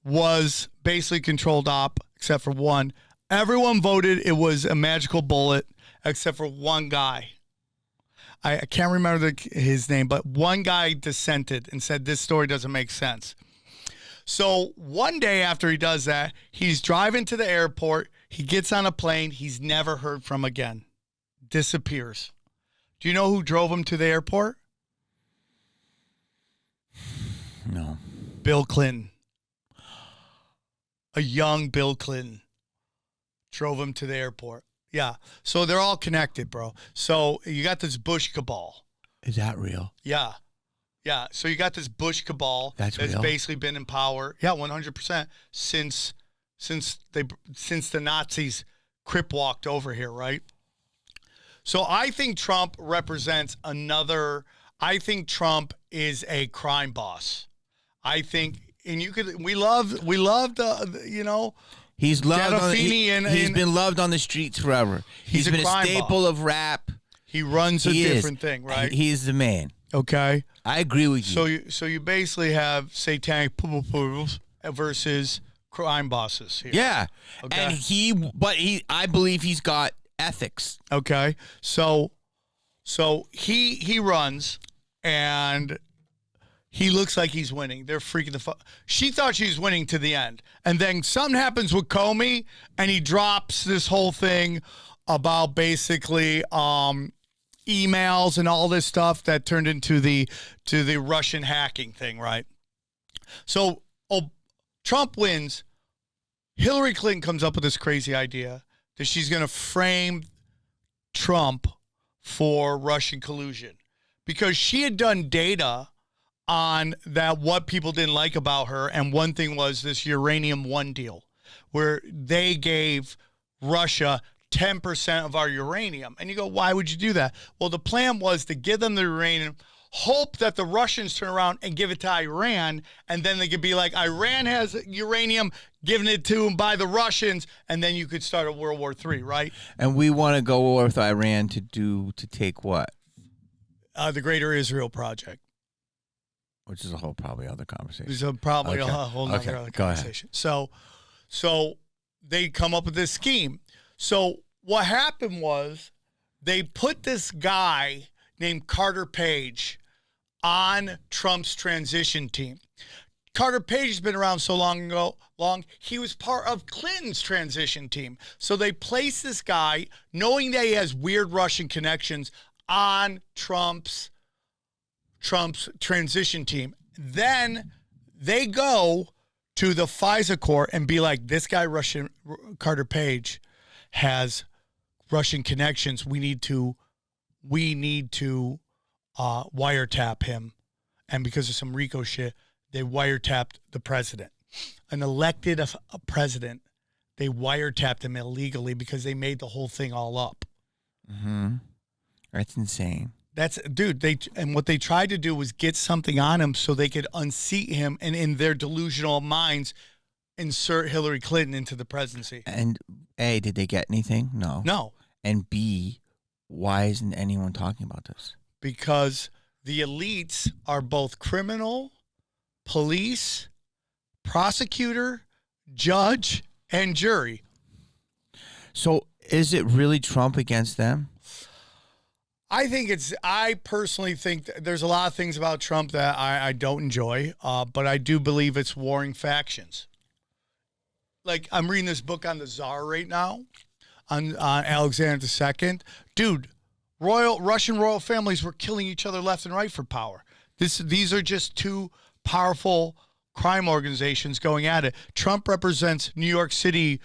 was basically controlled op, except for one. Everyone voted it was a magical bullet, except for one guy. I can't remember his name, but one guy dissented and said this story doesn't make sense. So one day after he does that, he's driving to the airport. He gets on a plane. He's never heard from again. Disappears. Do you know who drove him to the airport? No. Bill Clinton. A young Bill Clinton drove him to the airport. Yeah. So they're all connected, bro. So you got this Bush cabal. Is that real? Yeah. Yeah. So you got this Bush cabal That's real? basically been in power. Yeah, 100% since the Nazis crip walked over here, right? So I think Trump represents I think Trump is a crime boss. I think, and we love the He's loved. He's and been loved on the streets forever. He's been a staple of rap. He runs a different thing, right? He is the man. Okay. I agree with you. So you basically have satanic poodles versus crime bosses here. Yeah. Okay. And I believe he's got ethics. Okay. So he runs and he looks like he's winning. They're freaking the fuck. She thought she was winning to the end. And then something happens with Comey and he drops this whole thing about basically emails and all this stuff that turned into the Russian hacking thing, right? So Trump wins. Hillary Clinton comes up with this crazy idea that she's going to frame Trump for Russian collusion because she had done data on that, what people didn't like about her. And one thing was this Uranium One Deal, where they gave Russia 10% of our uranium. And you go, why would you do that? Well, the plan was to give them the uranium, hope that the Russians turn around and give it to Iran, and then they could be like, Iran has uranium, giving it to them by the Russians, and then you could start a World War III, right? And we want to go with Iran to take what? The Greater Israel Project. Which is a whole probably other conversation. There's probably a whole nother other conversation. So they come up with this scheme. So what happened was they put this guy named Carter Page on Trump's transition team. Carter Page has been around so long, he was part of Clinton's transition team. So they placed this guy, knowing that he has weird Russian connections, on Trump's transition team. Then they go to the FISA court and be like, this guy, Carter Page, has Russian connections. We need to wiretap him. And because of some RICO shit, they wiretapped the president. An elected a president, they wiretapped him illegally because they made the whole thing all up. Mm-hmm. That's insane. And what they tried to do was get something on him so they could unseat him and in their delusional minds insert Hillary Clinton into the presidency. And A, did they get anything? No. And B, why isn't anyone talking about this? Because the elites are both criminal, police, prosecutor, judge, and jury. So is it really Trump against them? I personally think there's a lot of things about Trump that I don't enjoy, but I do believe it's warring factions. Like, I'm reading this book on the Tsar right now, on Alexander II. Dude, Russian royal families were killing each other left and right for power. These are just two powerful crime organizations going at it. Trump represents New York City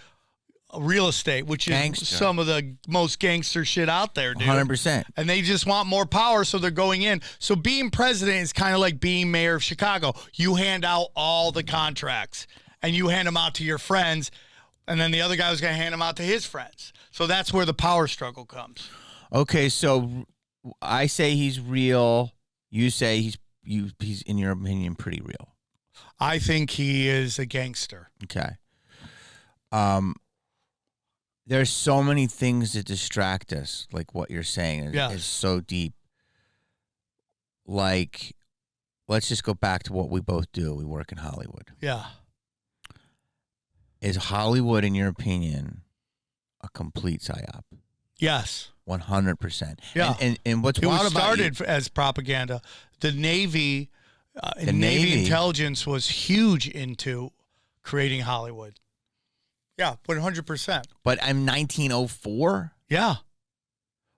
real estate, which is some of the most gangster shit out there, dude. 100%. And they just want more power, so they're going in. So being president is kind of like being mayor of Chicago. You hand out all the contracts, and you hand them out to your friends, and then the other guy was going to hand them out to his friends. So that's where the power struggle comes. Okay, so I say he's real. You say he's in your opinion pretty real. I think he is a gangster. Okay. There's so many things that distract us, like what you're saying is so deep. Like, let's just go back to what we both do. We work in Hollywood. Yeah. Is Hollywood, in your opinion, a complete psyop? Yes. 100%. Yeah. And what's wild about started as propaganda. The Navy, Navy intelligence was huge into creating Hollywood. Yeah, 100%. But I'm 1904? Yeah.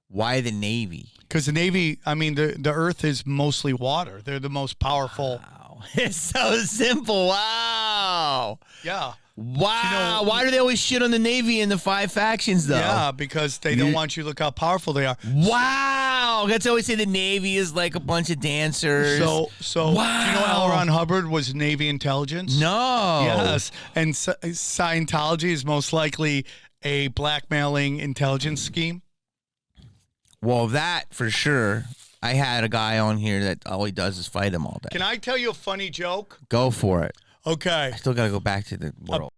Why the Navy? Because the Navy, I mean, the Earth is mostly water. They're the most powerful. Wow. It's so simple. Wow. Yeah. Wow. Why do they always shit on the Navy and the five factions, though? Yeah, because they don't want you to look how powerful they are. Wow. That's always say the Navy is like a bunch of dancers. So wow. Do you know L. Ron Hubbard was Navy intelligence? No. Yes. And Scientology is most likely a blackmailing intelligence scheme. Well, that for sure. I had a guy on here that all he does is fight him all day. Can I tell you a funny joke? Go for it. Okay. I still got to go back to the world.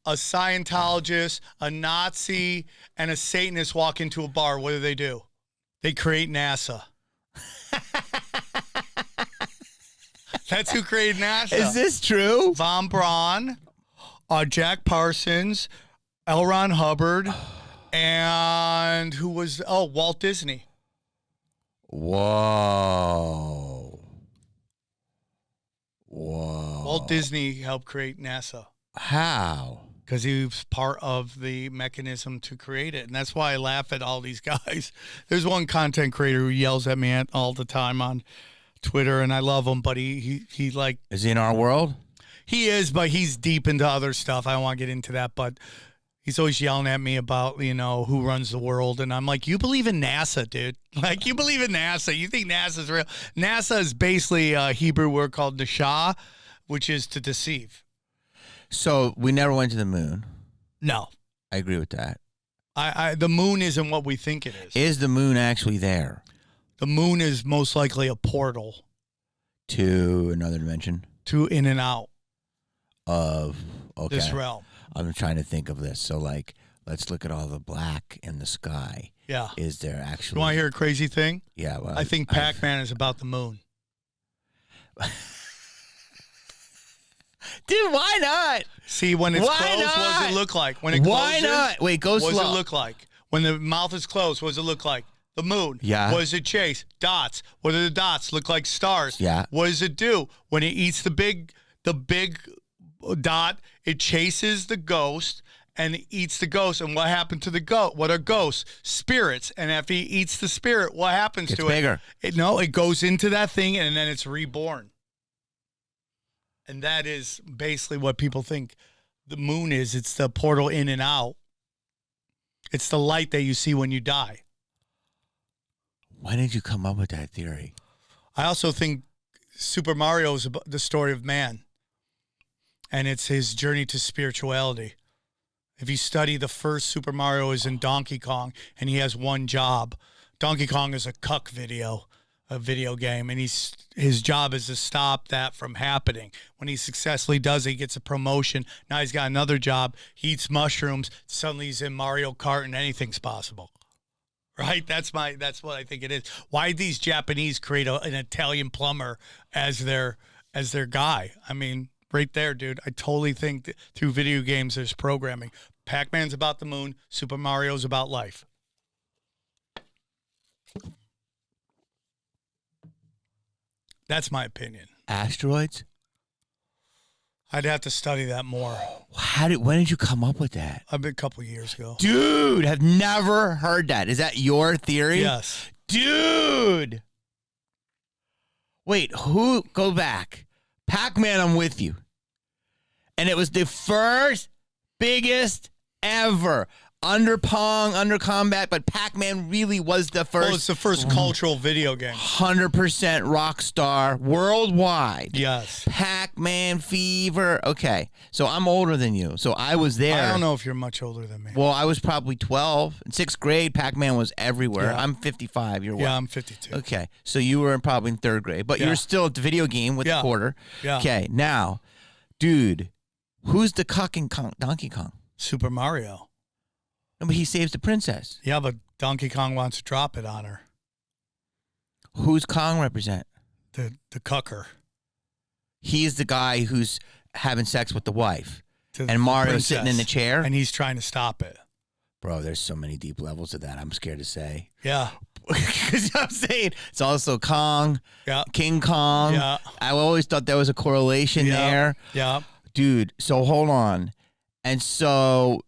A Scientologist, a Nazi, and a Satanist walk into a bar. What do? They create NASA. That's who created NASA. Is this true? Von Braun, Jack Parsons, L. Ron Hubbard, and who was, Walt Disney. Whoa. Whoa. Walt Disney helped create NASA. How? because he was part of the mechanism to create it. And that's why I laugh at all these guys. There's one content creator who yells at me all the time on Twitter, and I love him, but he like... Is he in our world? He is, but he's deep into other stuff. I don't want to get into that, but he's always yelling at me about, who runs the world. And I'm like, you believe in NASA, dude. Like, you believe in NASA. You think NASA's real. NASA is basically a Hebrew word called nashah, which is to deceive. So we never went to the moon. No. I agree with that. The moon isn't what we think it is. Is the moon actually there? The moon is most likely a portal. To another dimension? To in and out. Of this realm. I'm trying to think of this. So, like, let's look at all the black in the sky. Yeah. Is there actually... You want to hear a crazy thing? Yeah. Well, I think Pac-Man is about the moon. Dude, why not? See, when it's closed, what does it look like? When it why closes, not? Wait, go slow. What does it look like? When the mouth is closed, what does it look like? The moon. Yeah. What does it chase? Dots. What do the dots look like? Stars. Yeah. What does it do? When it eats the big dot, it chases the ghost and it eats the ghost. And what happened to the goat? What are ghosts? Spirits. And after he eats the spirit, what happens to bigger. it? It goes into that thing and then it's reborn. And that is basically what people think the moon is. It's the portal in and out. It's the light that you see when you die. When did you come up with that theory? I also think Super Mario is the story of man. And it's his journey to spirituality. If you study the first Super Mario is in Donkey Kong, and he has one job. Donkey Kong is a cuck video game, and his job is to stop that from happening. When he successfully does it, he gets a promotion. Now he's got another job. He eats mushrooms. Suddenly he's in Mario Kart, and anything's possible. Right? That's what I think it is. Why did these Japanese create an Italian plumber as their guy? I mean, right there, dude. I totally think that through video games there's programming. Pac-Man's about the moon. Super Mario's about life. That's my opinion. Asteroids? I'd have to study that more. When did you come up with that? A couple years ago. Dude, I've never heard that. Is that your theory? Yes. Dude. Wait, go back. Pac-Man, I'm with you. And it was the first biggest ever. Under Pong, under Combat, but Pac-Man really was the first. Well, it's the first cultural video game. 100% rock star worldwide. Yes. Pac-Man fever. Okay. So I'm older than you. So I was there. I don't know if you're much older than me. Well, I was probably 12. In 6th grade, Pac-Man was everywhere. Yeah. I'm 55. You're what? Yeah, I'm 52. Okay. So you were probably in 3rd grade, but you were still at the video game with the quarter. Yeah. Okay. Now, dude, who's the cuck in Donkey Kong? Super Mario. No, but he saves the princess. Yeah, but Donkey Kong wants to drop it on her. Who's Kong represent? The cucker. He's the guy who's having sex with the wife. To and Mario's princess. sitting in the chair. And he's trying to stop it. Bro, there's so many deep levels of that. I'm scared to say. Yeah. Because I'm saying it's also Kong, King Kong. Yeah. I always thought there was a correlation there. Yeah. Dude, so hold on. And so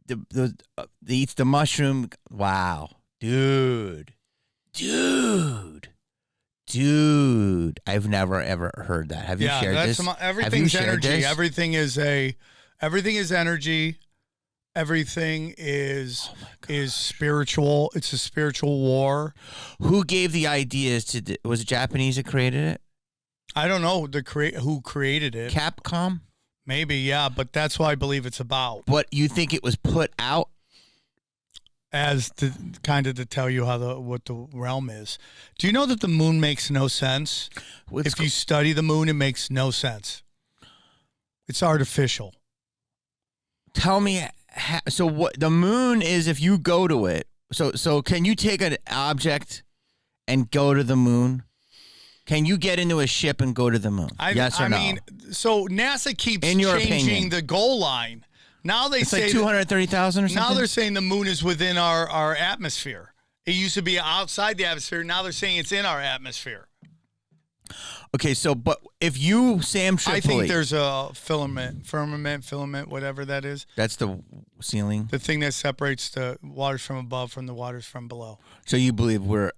the eats the mushroom. Wow. Dude. I've never ever heard that. Have you shared this? Everything's energy. This? Everything is energy. Everything is spiritual. It's a spiritual war. Who gave the ideas was it Japanese that created it? I don't know who created it. Capcom? Maybe, yeah, but that's what I believe it's about. But you think it was put out as to tell you what the realm is. Do you know that the moon makes no sense? If you study the moon, it makes no sense. It's artificial. Tell me, so what the moon is if you go to it. So can you take an object and go to the moon? Can you get into a ship and go to the moon? Yes or no? I mean, so NASA keeps changing the goal line. Now it's like 230,000 or something? Now they're saying the moon is within our atmosphere. It used to be outside the atmosphere. Now they're saying it's in our atmosphere. Okay, so but if you, Sam Tripoli, I think there's a firmament, whatever that is. that's the ceiling. The thing that separates the waters from above from the waters from below. So you believe we're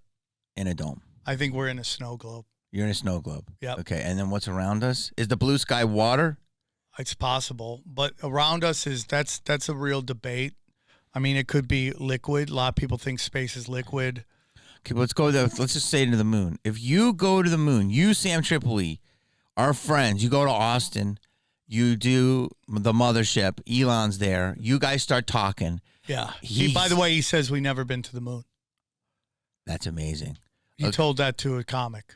in a dome? I think we're in a snow globe. You're in a snow globe. Yep. Okay, and then what's around us? Is the blue sky water? It's possible, but around us that's a real debate. I mean, it could be liquid. A lot of people think space is liquid. Okay, let's just say to the moon. If you go to the moon, you, Sam Tripoli, our friends, you go to Austin, you do the mothership, Elon's there, you guys start talking. Yeah. By the way, he says we've never been to the moon. That's amazing. He told that to a comic.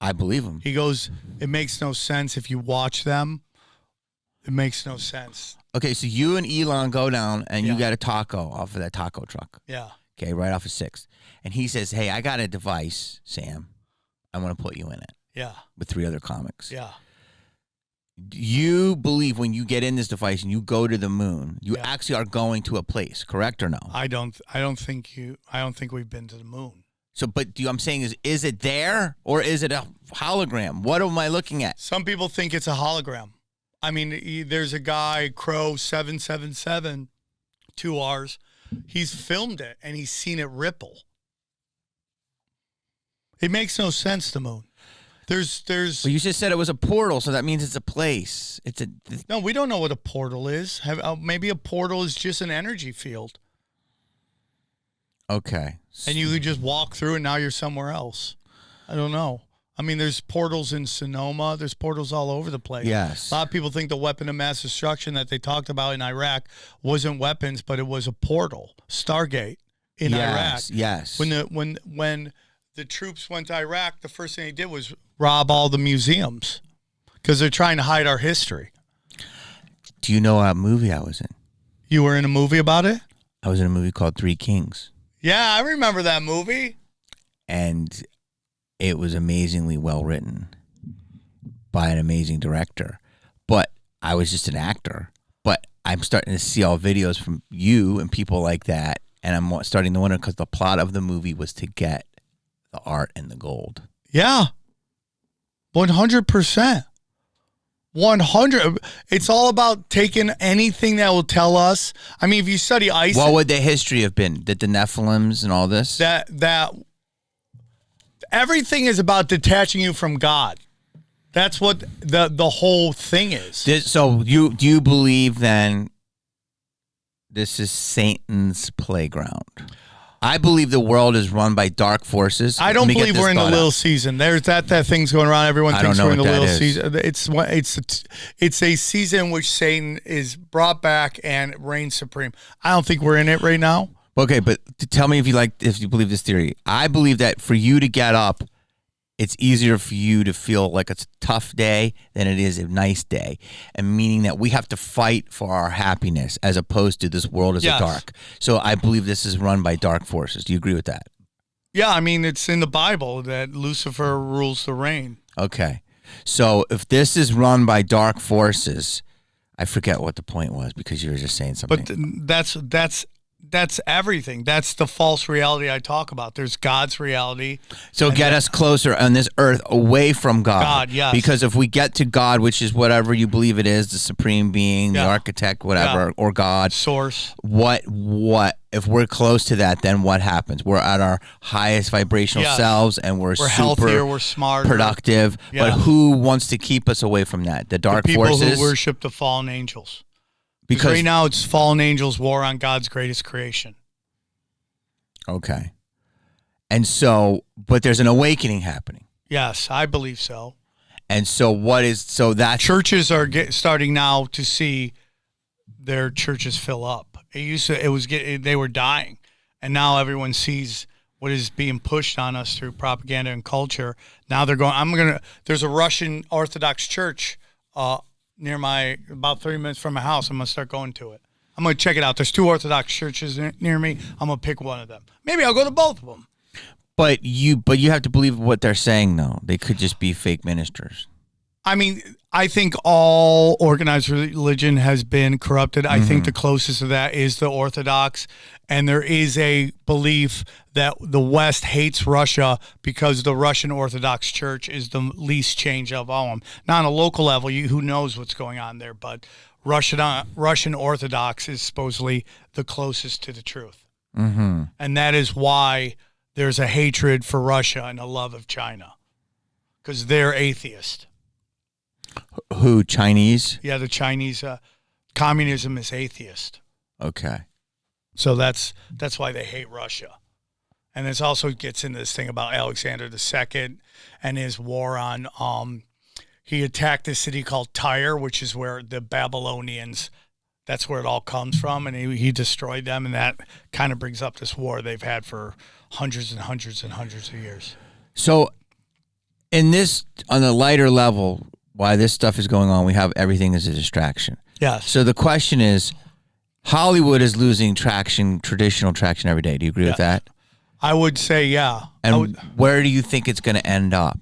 I believe him. He goes, it makes no sense if you watch them. It makes no sense. Okay, so you and Elon go down and you Yeah. got a taco off of that taco truck. Yeah. Okay, right off of 6th. And he says, hey, I got a device, Sam. I want to put you in it Yeah. with 3 other comics. Yeah. You believe when you get in this device and you go to the moon, you Yeah. actually are going to a place, correct or no? I don't think we've been to the moon. So, but I'm saying is it there or is it a hologram? What am I looking at? Some people think it's a hologram. I mean, there's a guy, Crow 777, 2 R's. He's filmed it and he's seen it ripple. It makes no sense, the moon. There's. Well, you just said it was a portal, so that means it's a place. No, we don't know what a portal is. Maybe a portal is just an energy field, Okay. and you could just walk through, and now you're somewhere else. I don't know. I mean, there's portals in Sonoma. There's portals all over the place. Yes. A lot of people think the weapon of mass destruction that they talked about in Iraq wasn't weapons, but it was a portal, Stargate, in Iraq. Yes. When the troops went to Iraq, the first thing they did was rob all the museums because they're trying to hide our history. Do you know what movie I was in? You were in a movie about it? I was in a movie called Three Kings. Yeah, I remember that movie. And it was amazingly well written by an amazing director. But I was just an actor. But I'm starting to see all videos from you and people like that. And I'm starting to wonder because the plot of the movie was to get the art and the gold. Yeah. 100%. 100. It's all about taking anything that will tell us. I mean, if you study ice, What would the history have been? Did the Nephilims and all this? that everything is about detaching you from God. That's what the whole thing is. So do you believe then this is Satan's playground? I believe the world is run by dark forces. I don't believe we're in the little season. There's that thing's going around. Everyone thinks we're in the little season. It's a season in which Satan is brought back and reigns supreme. I don't think we're in it right now. Okay, but tell me if you believe this theory. I believe that for you to get up, it's easier for you to feel like it's a tough day than it is a nice day. And meaning that we have to fight for our happiness as opposed to this world is dark. So I believe this is run by dark forces. Do you agree with that? Yeah, I mean, it's in the Bible that Lucifer rules the reign. Okay. So if this is run by dark forces, I forget what the point was because you were just saying something. But that's everything. That's the false reality I talk about. There's God's reality. So get us closer on this earth away from God. God, yes. Because if we get to God, which is whatever you believe it is, the supreme being, the architect, whatever, or God. Source. What if we're close to that, then what happens? We're at our highest vibrational selves and we're super healthier, we're smarter, productive. Yeah. But who wants to keep us away from that? The dark people forces? Who worship the fallen angels. Because right now it's fallen angels' war on God's greatest creation. Okay. And so, but there's an awakening happening. Yes, I believe so. And so that churches are starting now to see their churches fill up. They were dying. And now everyone sees what is being pushed on us through propaganda and culture. Now they're going, there's a Russian Orthodox church, near about 30 minutes from my house. I'm going to start going to it. I'm going to check it out. There's 2 Orthodox churches near me. I'm going to pick one of them. Maybe I'll go to both of them. But you have to believe what they're saying, though. They could just be fake ministers. I mean, I think all organized religion has been corrupted. I think the closest to that is the Orthodox. And there is a belief that the West hates Russia because the Russian Orthodox Church is the least change of all of them. Now, on a local level, who knows what's going on there, but Russian Orthodox is supposedly the closest to the truth. Mm-hmm. And that is why there's a hatred for Russia and a love of China, because they're atheist. Who, Chinese? Yeah, the Chinese, communism is atheist. Okay. So that's why they hate Russia. And this also gets into this thing about Alexander II and his war on, he attacked a city called Tyre, which is where the Babylonians, that's where it all comes from. And he destroyed them. And that kind of brings up this war they've had for hundreds and hundreds and hundreds of years. So in this, on the lighter level, why this stuff is going on, we have everything as a distraction. Yes. So the question is, Hollywood is losing traction, traditional traction every day. Do you agree with that? I would say, yeah. And where do you think it's going to end up?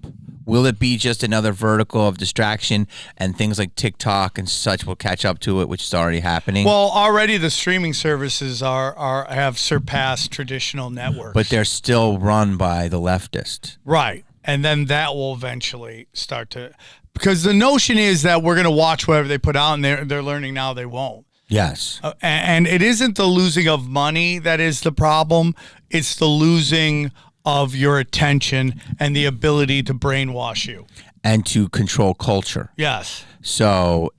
Will it be just another vertical of distraction and things like TikTok and such will catch up to it, which is already happening? Well, already the streaming services have surpassed traditional networks. But they're still run by the leftist. Right. And then that will eventually start to, because the notion is that we're going to watch whatever they put out, and they're learning now they won't. Yes. And it isn't the losing of money that is the problem. It's the losing of your attention and the ability to brainwash you. And to control culture. Yes. So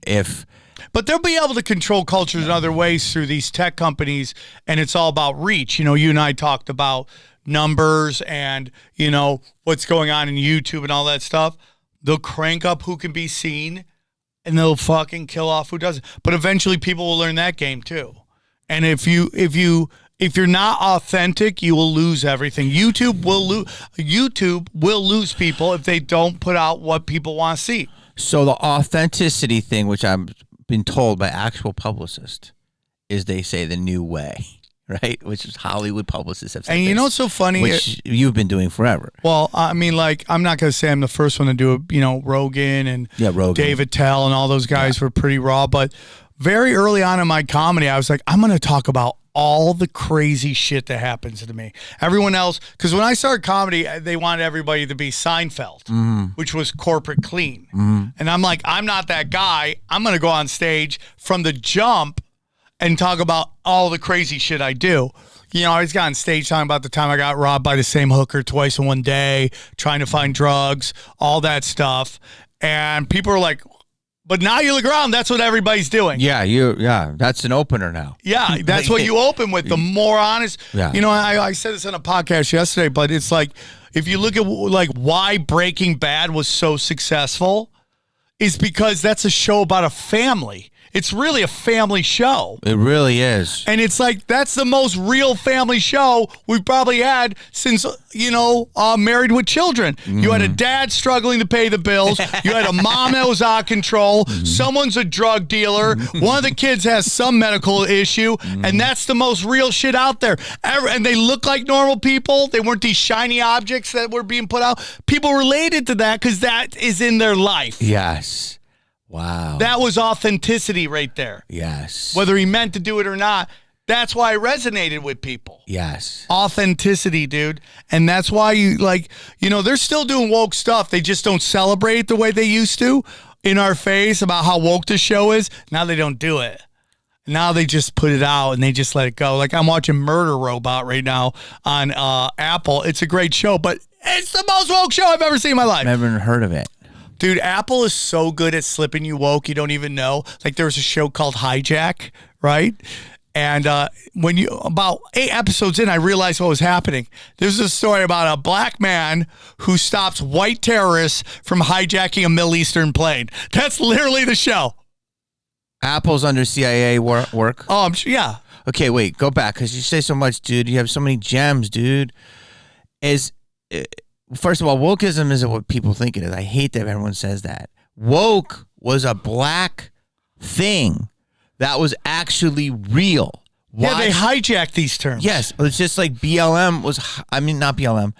But they'll be able to control cultures in other ways through these tech companies, and it's all about reach. You know, you and I talked about numbers and, you know, what's going on in YouTube and all that stuff. They'll crank up who can be seen, and they'll fucking kill off who doesn't. But eventually people will learn that game too. And if you're not authentic, you will lose everything. YouTube will lose people if they don't put out what people want to see. So the authenticity thing, which I've been told by actual publicists, is they say the new way, right? Which is Hollywood publicists have said. And you know what's so funny? Which you've been doing forever. Well, I mean, like, I'm not going to say I'm the first one to do it. You know, Rogan and David Tell and all those guys were pretty raw. But very early on in my comedy, I was like, I'm going to talk about all the crazy shit that happens to me. Everyone else, because when I started comedy, they wanted everybody to be Seinfeld, which was corporate clean. And I'm like, I'm not that guy. I'm going to go on stage from the jump and talk about all the crazy shit I do. You know, I was got on stage talking about the time I got robbed by the same hooker twice in one day, trying to find drugs, all that stuff. And people were like, but now you look around, that's what everybody's doing. Yeah, that's an opener now. Yeah, that's what you open with, the more honest. Yeah. You know, I said this on a podcast yesterday, but it's like, if you look at like why Breaking Bad was so successful, is because that's a show about a family. It's really a family show. It really is. And it's like, that's the most real family show we've probably had since, you know, Married with Children. You had a dad struggling to pay the bills. You had a mom that was out of control. Someone's a drug dealer. One of the kids has some medical issue. And that's the most real shit out there. And they look like normal people. They weren't these shiny objects that were being put out. People related to that because that is in their life. Yes. Wow. That was authenticity right there. Yes. Whether he meant to do it or not, that's why it resonated with people. Yes. Authenticity, dude. And that's why you, like, you know, they're still doing woke stuff. They just don't celebrate the way they used to in our face about how woke the show is. Now they don't do it. Now they just put it out and they just let it go. Like, I'm watching Murder Robot right now on Apple. It's a great show, but it's the most woke show I've ever seen in my life. Never heard of it. Dude, Apple is so good at slipping you woke, you don't even know. Like, there was a show called Hijack, right? And when you, about 8 episodes in, I realized what was happening. There's a story about a black man who stops white terrorists from hijacking a Middle Eastern plane. That's literally the show. Apple's under CIA work? Oh, I'm sure, yeah. Okay, wait, go back, because you say so much, dude. You have so many gems, dude. First of all, wokeism isn't what people think it is. I hate that everyone says that. Woke was a black thing that was actually real. Yeah, they hijacked these terms. Yes, it's just like BLM was, I mean, not BLM.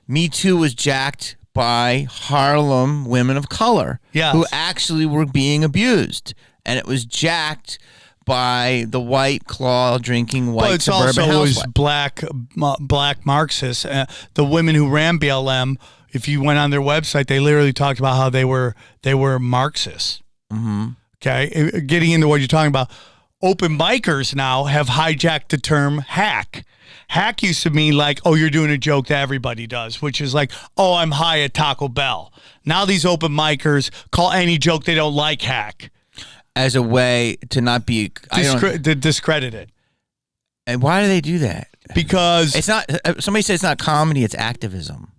Me Too was jacked by Harlem women of color Yes. who actually were being abused. And it was jacked by the white claw drinking white But it's suburban also was housewife. black Marxists. The women who ran BLM, if you went on their website, they literally talked about how they were Marxists. Mm-hmm. Okay, getting into what you're talking about, open micers now have hijacked the term hack. Hack used to mean like, oh, you're doing a joke that everybody does, which is like, oh, I'm high at Taco Bell. Now these open micers call any joke they don't like hack. As a way to not be... to discredit it. And why do they do that? Because... It's not... Somebody said it's not comedy, it's activism.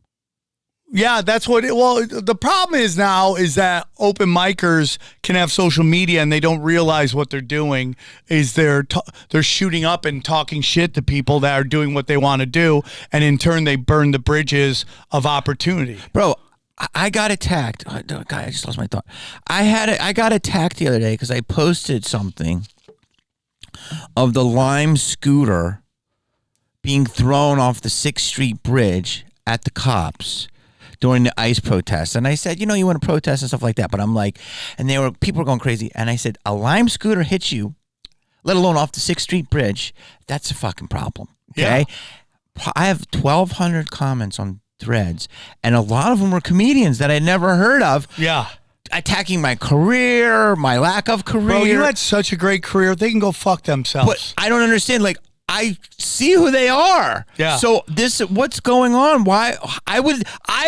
Yeah, that's what well, the problem is now is that open micers can have social media and they don't realize what they're doing is they're shooting up and talking shit to people that are doing what they want to do. And in turn, they burn the bridges of opportunity. Bro, I got attacked. Oh, God, I just lost my thought. I got attacked the other day because I posted something of the Lime scooter being thrown off the 6th Street Bridge at the cops during the ICE protests. And I said, you want to protest and stuff like that. But I'm like, and people were going crazy. And I said, a Lime scooter hits you, let alone off the 6th Street Bridge. That's a fucking problem. Okay. Yeah. I have 1,200 comments on Threads, and a lot of them were comedians that I'd never heard of. Yeah. Attacking my career, my lack of career. Bro, you had such a great career. They can go fuck themselves. But I don't understand. Like, I see who they are. Yeah. So what's going on? Why I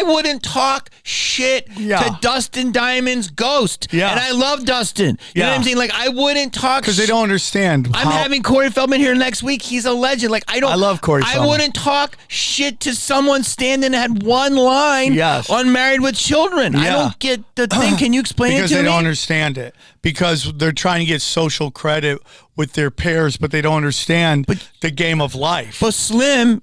wouldn't talk shit to Dustin Diamond's ghost. Yeah. And I love Dustin. You know what I'm saying? Like, I wouldn't talk because they don't understand. I'm having Corey Feldman here next week. He's a legend. Like, I love Corey Feldman. I wouldn't talk shit to someone standing at one line on Married with Children. I don't get the thing. Can you explain it to me? Because they don't understand it. Because they're trying to get social credit with their peers, but they don't understand the game of life. But Slim,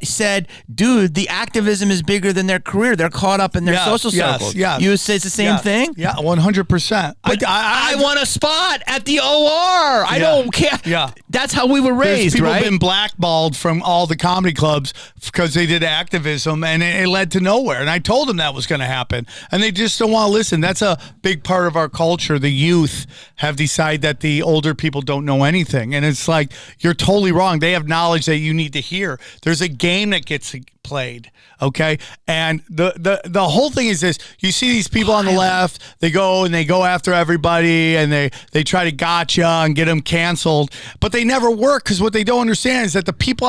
said, dude, the activism is bigger than their career. They're caught up in their social circles. You would say it's the same thing? Yeah, 100%. But I want a spot at the OR. I don't care. Yeah. That's how we were raised, people right? People been blackballed from all the comedy clubs because they did activism, and it led to nowhere. And I told them that was going to happen, and they just don't want to listen. That's a big part of our culture. The youth have decided that the older people don't know anything, and it's like, you're totally wrong. They have knowledge that you need to hear. There's a game that gets played, okay? And the whole thing is this: you see these people on the left, they go after everybody, and they try to gotcha and get them canceled, but they never work, because what they don't understand is that the people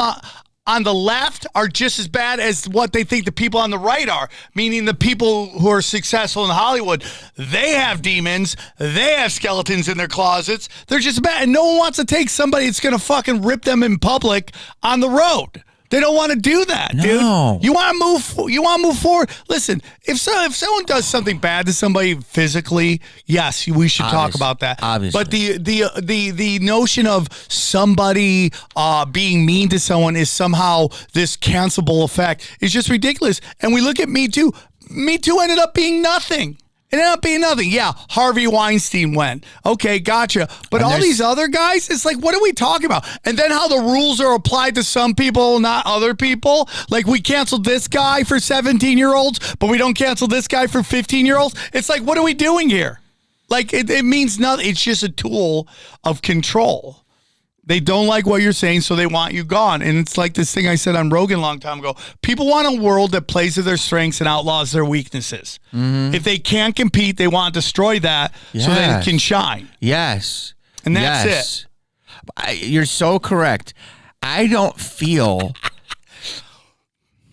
on the left are just as bad as what they think the people on the right are, meaning the people who are successful in Hollywood. They have demons. They have skeletons in their closets. They're just bad. And no one wants to take somebody that's going to fucking rip them in public on the road. They don't want to do that, dude. You want to move forward. Listen, if someone does something bad to somebody physically, yes, we should talk about that. Obviously. But the notion of somebody being mean to someone is somehow this cancelable effect is just ridiculous. And we look at Me Too. Me Too ended up being nothing. It ended up being nothing. Yeah, Harvey Weinstein went. Okay, gotcha. But all these other guys, it's like, what are we talking about? And then how the rules are applied to some people, not other people. Like, we canceled this guy for 17-year-olds, but we don't cancel this guy for 15-year-olds. It's like, what are we doing here? Like, it means nothing. It's just a tool of control. They don't like what you're saying, so they want you gone. And it's like this thing I said on Rogan a long time ago. People want a world that plays to their strengths and outlaws their weaknesses. Mm-hmm. If they can't compete, they want to destroy that so they can shine. Yes. And that's it. You're so correct. I don't feel...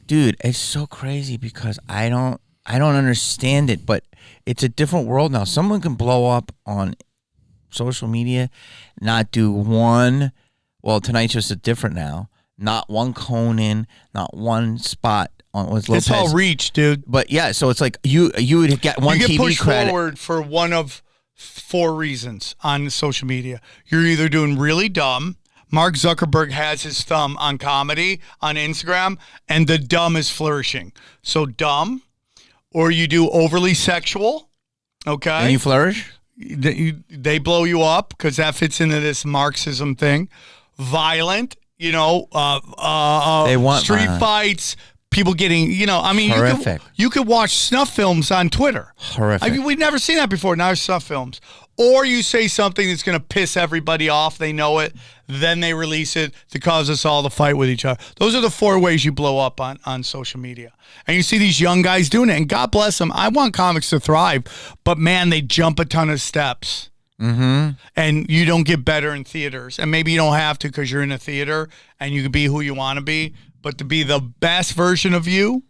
Dude, it's so crazy because I don't understand it, but it's a different world now. Someone can blow up on social media, not do one, well, Tonight Show's different now, not one Conan, not one spot on with Lopez. It's all reach, dude. But yeah, so it's like you would get one TV credit. You get pushed forward for one of 4 reasons on social media. You're either doing really dumb. Mark Zuckerberg has his thumb on comedy on Instagram, and the dumb is flourishing. So dumb, or you do overly sexual, okay? And you flourish? They blow you up because that fits into this Marxism thing. Violent, they want street fights, people getting, I mean, Horrific. you could watch snuff films on Twitter. Horrific. I mean, we've never seen that before. Now there's snuff films. Or you say something that's going to piss everybody off. They know it. Then they release it to cause us all to fight with each other. Those are the 4 ways you blow up on social media. And you see these young guys doing it. And God bless them. I want comics to thrive. But, man, they jump a ton of steps. Mm-hmm. And you don't get better in theaters. And maybe you don't have to because you're in a theater and you can be who you want to be. But to be the best version of you,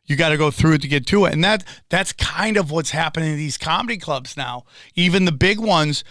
you got to go through it to get to it. And that's kind of what's happening in these comedy clubs now. Even the big ones,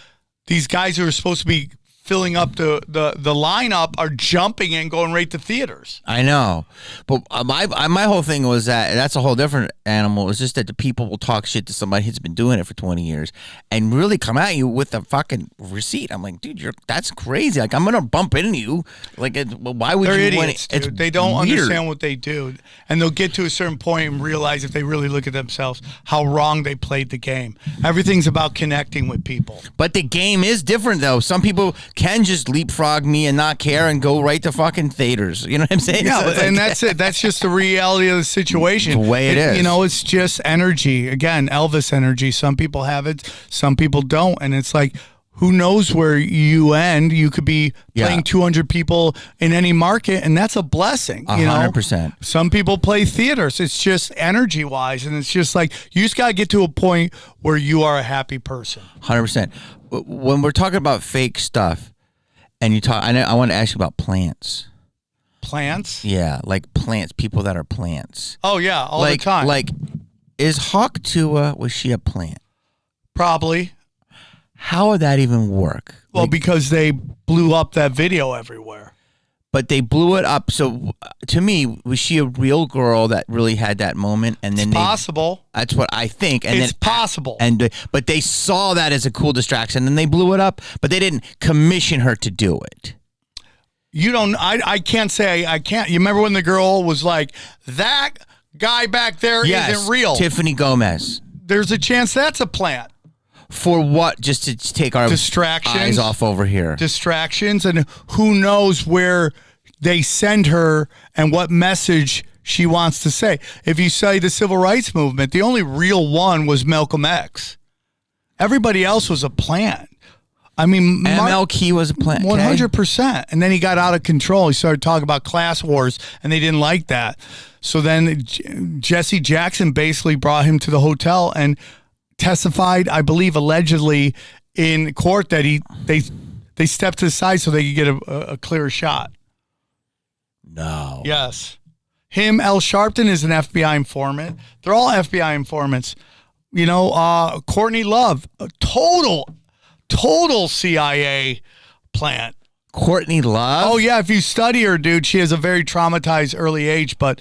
these guys who are supposed to be filling up the lineup are jumping and going right to theaters. I know. But my whole thing was that's a whole different animal. It's just that the people will talk shit to somebody who's been doing it for 20 years and really come at you with a fucking receipt. I'm like, dude, that's crazy. Like, I'm going to bump into you. Like, why would They're you idiots, want dude. They don't weird. understand what they do. And they'll get to a certain point and realize if they really look at themselves, how wrong they played the game. Everything's about connecting with people. But the game is different, though. Some people can just leapfrog me and not care and go right to fucking theaters. You know what I'm saying? Yeah, So it's and like- that's it. That's just the reality of the situation. The way it is. It's just energy. Again, Elvis energy. Some people have it, some people don't. And it's like, who knows where you end? You could be playing 200 people in any market, and that's a blessing. 100%. Some people play theaters. It's just energy-wise, and it's just like, you just got to get to a point where you are a happy person. 100%. When we're talking about fake stuff, and I want to ask you about plants. Plants? Yeah, like plants, people that are plants. Oh, yeah, all the time. Like, is Hawk Tuah, was she a plant? Probably. How would that even work? Well, because they blew up that video everywhere. But they blew it up. So, to me, was she a real girl that really had that moment? And then It's possible. That's what I think. And It's then, possible. But they saw that as a cool distraction, and they blew it up. But they didn't commission her to do it. You don't, I can't say I can't. You remember when the girl was like, that guy back there isn't real? Tiffany Gomez. There's a chance that's a plant. For what? Just to take our Distractions. eyes off over here. Distractions, and who knows where they send her and what message she wants to say. If you study the civil rights movement, the only real one was Malcolm X. Everybody else was a plant. I mean, MLK was a plant. 100%. And then he got out of control. He started talking about class wars, and they didn't like that. So then Jesse Jackson basically brought him to the hotel and testified, I believe, allegedly in court that they stepped to the side so they could get a clearer shot. No. Yes. Him, Al Sharpton is an FBI informant. They're all FBI informants. Courtney Love, a total CIA plant. Courtney Love? Oh, yeah. If you study her, dude, she has a very traumatized early age, but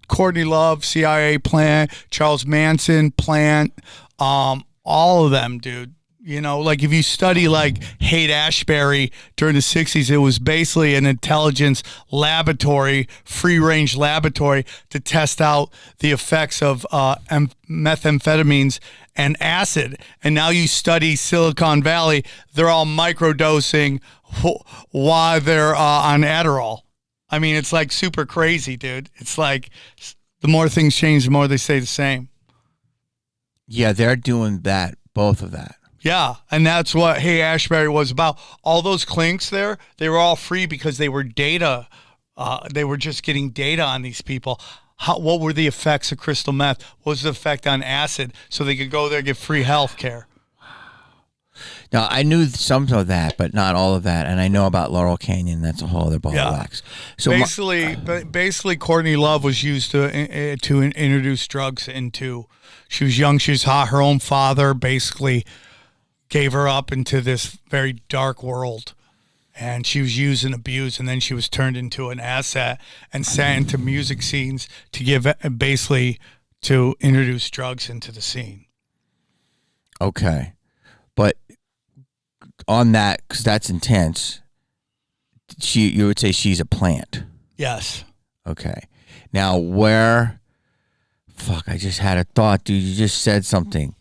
Courtney Love, CIA plant, Charles Manson plant, all of them, dude. Like if you study like Haight-Ashbury during the 60s, it was basically an intelligence laboratory, free-range laboratory to test out the effects of methamphetamines and acid. And now you study Silicon Valley, they're all microdosing while they're on Adderall. I mean, it's like super crazy, dude. It's like the more things change, the more they stay the same. Yeah, they're doing that, both of that. Yeah, and that's what Haight-Ashbury was about. All those clinks there, they were all free because they were data. They were just getting data on these people. What were the effects of crystal meth? What was the effect on acid? So they could go there and get free health care. Now, I knew some of that, but not all of that. And I know about Laurel Canyon. That's a whole other ball of wax. So basically, Courtney Love was used to introduce drugs into. She was young. She was hot. Her own father basically gave her up into this very dark world. And she was used and abused, and then she was turned into an asset and sent into music scenes to introduce drugs into the scene. Okay. But on that, because that's intense, you would say she's a plant. Yes. Okay. Now, I just had a thought, dude. You just said something.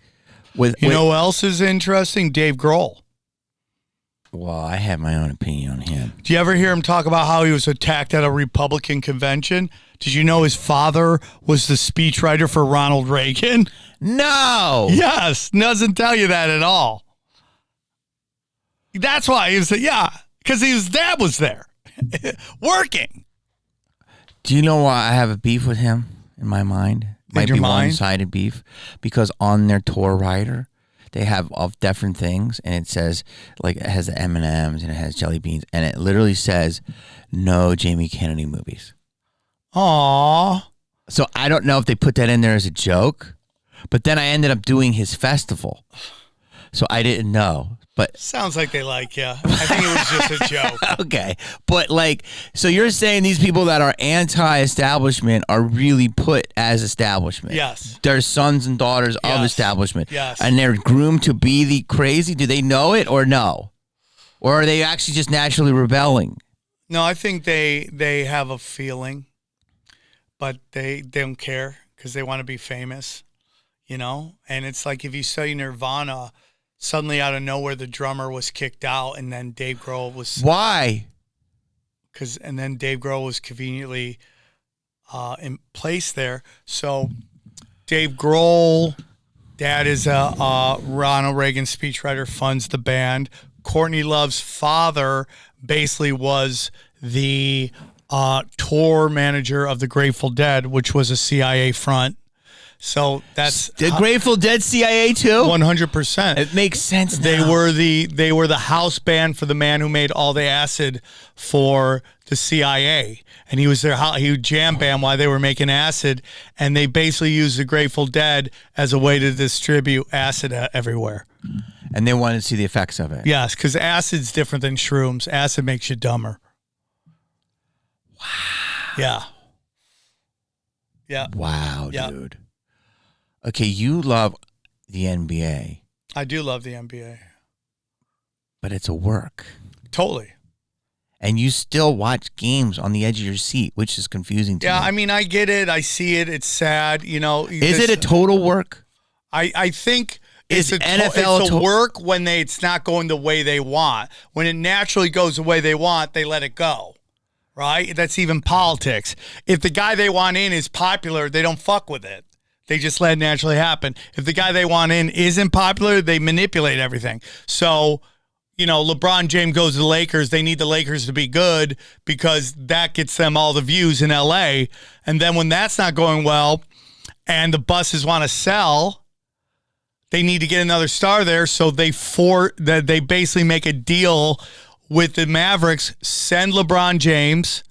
You know who else is interesting? Dave Grohl. Well, I have my own opinion on him. Do you ever hear him talk about how he was attacked at a Republican convention? Did you know his father was the speechwriter for Ronald Reagan? No. Yes, doesn't tell you that at all. That's why he was, because his dad was there working. Do you know why I have a beef with him in my mind? Might be one-sided beef. Because on their tour rider, they have all different things, and it says, like, it has the M&Ms and it has jelly beans, and it literally says, no Jamie Kennedy movies. Aww. So I don't know if they put that in there as a joke, but then I ended up doing his festival. So I didn't know. But sounds like they like you. I think it was just a joke. Okay. But like, so you're saying these people that are anti-establishment are really put as establishment? Yes. They're sons and daughters of establishment. Yes. And they're groomed to be the crazy? Do they know it or no? Or are they actually just naturally rebelling? No, I think they have a feeling, but they don't care because they want to be famous, you know? And it's like if you study Nirvana, suddenly out of nowhere the drummer was kicked out, and then Dave Grohl was... Why? And then Dave Grohl was conveniently in place there. So Dave Grohl, dad is a Ronald Reagan speechwriter, funds the band. Courtney Love's father basically was the tour manager of the Grateful Dead, which was a CIA front. So that's the Grateful Dead CIA too. 100%. It makes sense. They were the house band for the man who made all the acid for the CIA, and he was jam band while they were making acid, and they basically used the Grateful Dead as a way to distribute acid everywhere. And they wanted to see the effects of it. Yes, because acid's different than shrooms. Acid makes you dumber. Wow. Yeah. Yeah. Wow, yeah. Dude. Okay, you love the NBA. I do love the NBA. But it's a work. Totally. And you still watch games on the edge of your seat, which is confusing to me. Yeah, I mean, I get it. I see it. It's sad. You know. Is it a total work? I think it's a work when it's not going the way they want. When it naturally goes the way they want, they let it go. Right? That's even politics. If the guy they want in is popular, they don't fuck with it. They just let it naturally happen. If the guy they want in isn't popular, they manipulate everything. So, you know, LeBron James goes to the Lakers. They need the Lakers to be good because that gets them all the views in LA. And then when that's not going well and the buses want to sell, they need to get another star there. So they basically make a deal with the Mavericks, send LeBron James,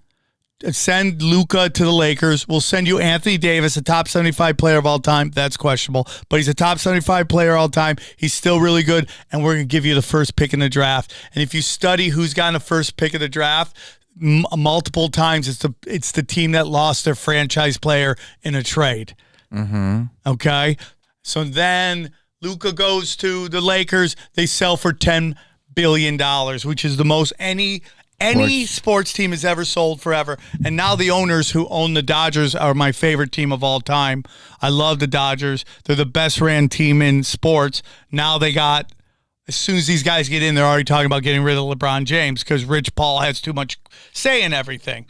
send Luka to the Lakers. We'll send you Anthony Davis, a top 75 player of all time. That's questionable, but he's a top 75 player all time. He's still really good, and we're going to give you the first pick in the draft. And if you study who's gotten the first pick of the draft, multiple times it's the team that lost their franchise player in a trade. Mm-hmm. Okay? So then Luka goes to the Lakers. They sell for $10 billion, which is the most any sports team has ever sold forever. And now the owners who own the Dodgers are my favorite team of all time. I love the Dodgers. They're the best ran team in sports. Now as soon as these guys get in, they're already talking about getting rid of LeBron James because Rich Paul has too much say in everything.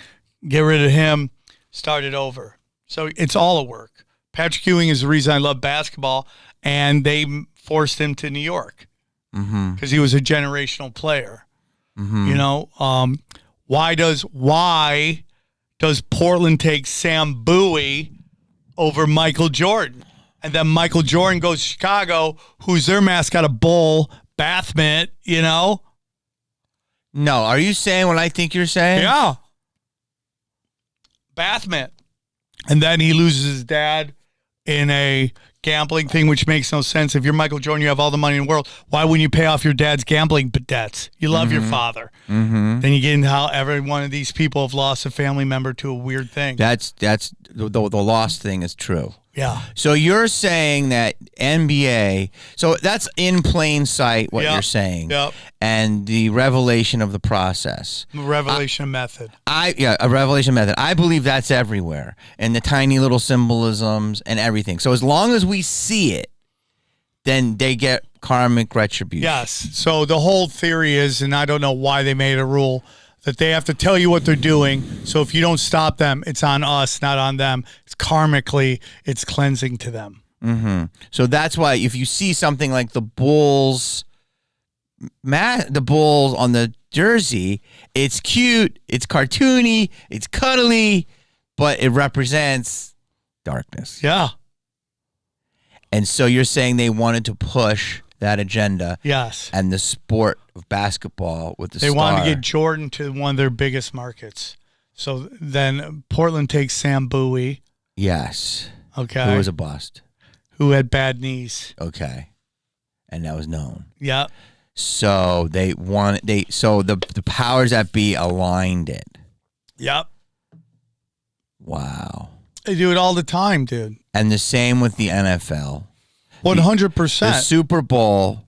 Get rid of him, start it over. So it's all a work. Patrick Ewing is the reason I love basketball, and they forced him to New York because he was a generational player. Mm-hmm. You know, why does Portland take Sam Bowie over Michael Jordan? And then Michael Jordan goes to Chicago, who's their mascot, a bull, bath mitt, you know? No, are you saying what I think you're saying? Yeah. Bath mitt. And then he loses his dad in a gambling thing, which makes no sense. If you're Michael Jordan, you have all the money in the world. Why wouldn't you pay off your dad's gambling debts? You love your father. Mm-hmm. Then you get into how every one of these people have lost a family member to a weird thing. That's the lost thing is true. Yeah. So you're saying that NBA, so that's in plain sight what you're saying. Yep. And the revelation of the process. Revelation method. A revelation method. I believe that's everywhere. And the tiny little symbolisms and everything. So as long as we see it, then they get Karmic retribution. Yes. So the whole theory is, and I don't know why they made a rule, that they have to tell you what they're doing. So if you don't stop them, it's on us, not on them. It's karmically, it's cleansing to them. Mm-hmm. So that's why if you see something like the Bulls on the jersey, it's cute, it's cartoony, it's cuddly, but it represents darkness. Yeah. And so you're saying they wanted to push that agenda. Yes. And the sport of basketball with the They star. wanted to get Jordan to one of their biggest markets. So then Portland takes Sam Bowie. Yes. Okay. Who was a bust. Who had bad knees. Okay. And that was known. Yeah. So the powers that be aligned it. Yep. Wow. They do it all the time, dude. And the same with the NFL. 100%. The Super Bowl.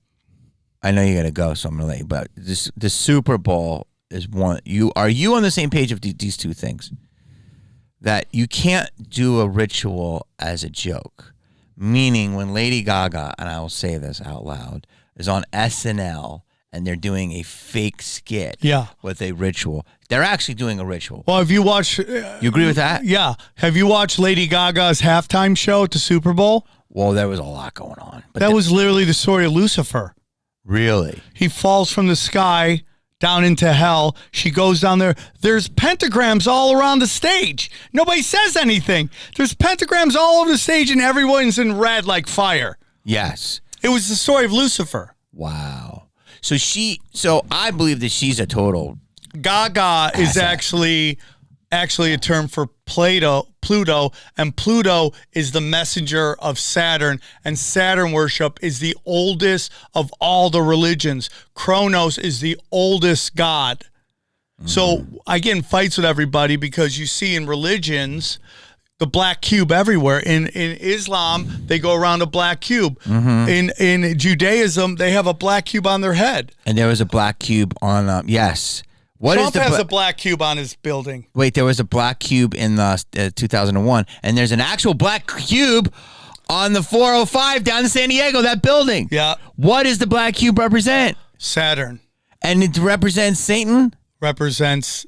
I know you got to go, so I'm going to let you. But the Super Bowl is one. Are you on the same page of these two things? That you can't do a ritual as a joke. Meaning when Lady Gaga, and I will say this out loud, is on SNL and they're doing a fake skit with a ritual. They're actually doing a ritual. Well, have you watched... you agree with that? Yeah. Have you watched Lady Gaga's halftime show at the Super Bowl? Well, there was a lot going on. But that was literally the story of Lucifer. Really? He falls from the sky down into hell. She goes down there. There's pentagrams all around the stage. Nobody says anything. There's pentagrams all over the stage and everyone's in red like fire. Yes. It was the story of Lucifer. Wow. So I believe that she's a total... Gaga is actually a term for Pluto, and Pluto is the messenger of Saturn, and Saturn worship is the oldest of all the religions. Kronos is the oldest god. So I get in fights with everybody because you see in religions the black cube everywhere. In Islam, they go around a black cube. In Judaism, they have a black cube on their head. And there was a black cube on, yes. Trump has a black cube on his building. Wait, there was a black cube in 2001, and there's an actual black cube on the 405 down in San Diego, that building. Yeah. What does the black cube represent? Saturn. And it represents Satan? Represents...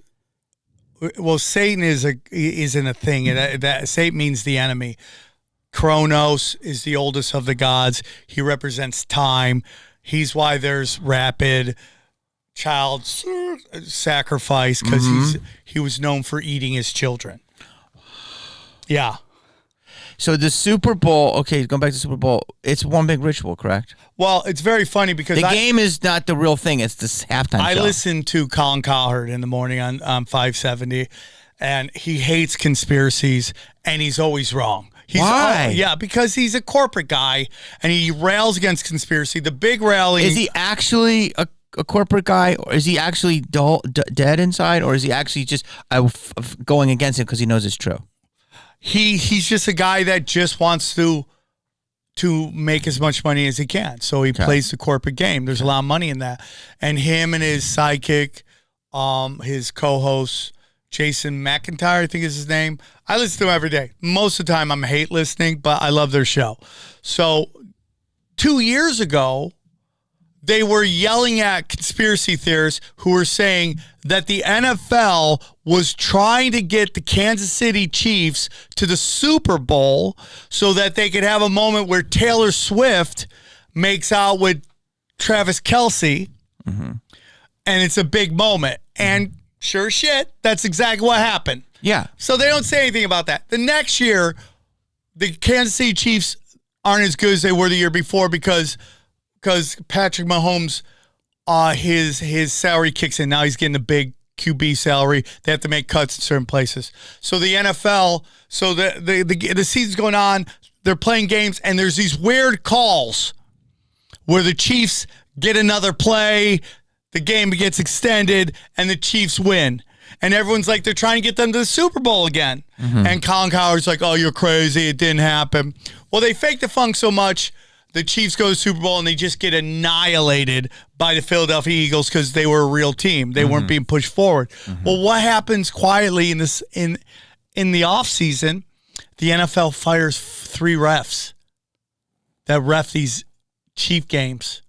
Well, Satan isn't a thing. That Satan means the enemy. Kronos is the oldest of the gods. He represents time. He's why there's rapid child sacrifice, because he was known for eating his children. Yeah. So the Super Bowl, okay, going back to the Super Bowl, it's one big ritual, correct? Well, it's very funny because the game is not the real thing. It's the halftime show. I listen to Colin Cowherd in the morning on 570, and he hates conspiracies, and he's always wrong. Why? Yeah, because he's a corporate guy, and he rails against conspiracy. The big rally... Is he actually a corporate guy, or is he actually dead inside, or is he actually just going against it because he knows it's true? He's just a guy that just wants to make as much money as he can. So he plays the corporate game. There's a lot of money in that. And him and his sidekick, his co-host, Jason McIntyre, I think is his name. I listen to him every day. Most of the time I'm hate listening, but I love their show. So 2 years ago, they were yelling at conspiracy theorists who were saying that the NFL was trying to get the Kansas City Chiefs to the Super Bowl so that they could have a moment where Taylor Swift makes out with Travis Kelce, and it's a big moment. And sure shit, that's exactly what happened. Yeah. So they don't say anything about that. The next year, the Kansas City Chiefs aren't as good as they were the year before because Patrick Mahomes, his salary kicks in. Now he's getting a big QB salary. They have to make cuts in certain places. So the NFL, so the season's going on. They're playing games, and there's these weird calls where the Chiefs get another play, the game gets extended, and the Chiefs win. And everyone's like, they're trying to get them to the Super Bowl again. And Colin Cowherd's like, oh, you're crazy. It didn't happen. Well, they faked the funk so much. The Chiefs go to the Super Bowl and they just get annihilated by the Philadelphia Eagles because they were a real team. They weren't being pushed forward. Well, what happens quietly in the offseason? The NFL fires 3 refs that ref these Chief games.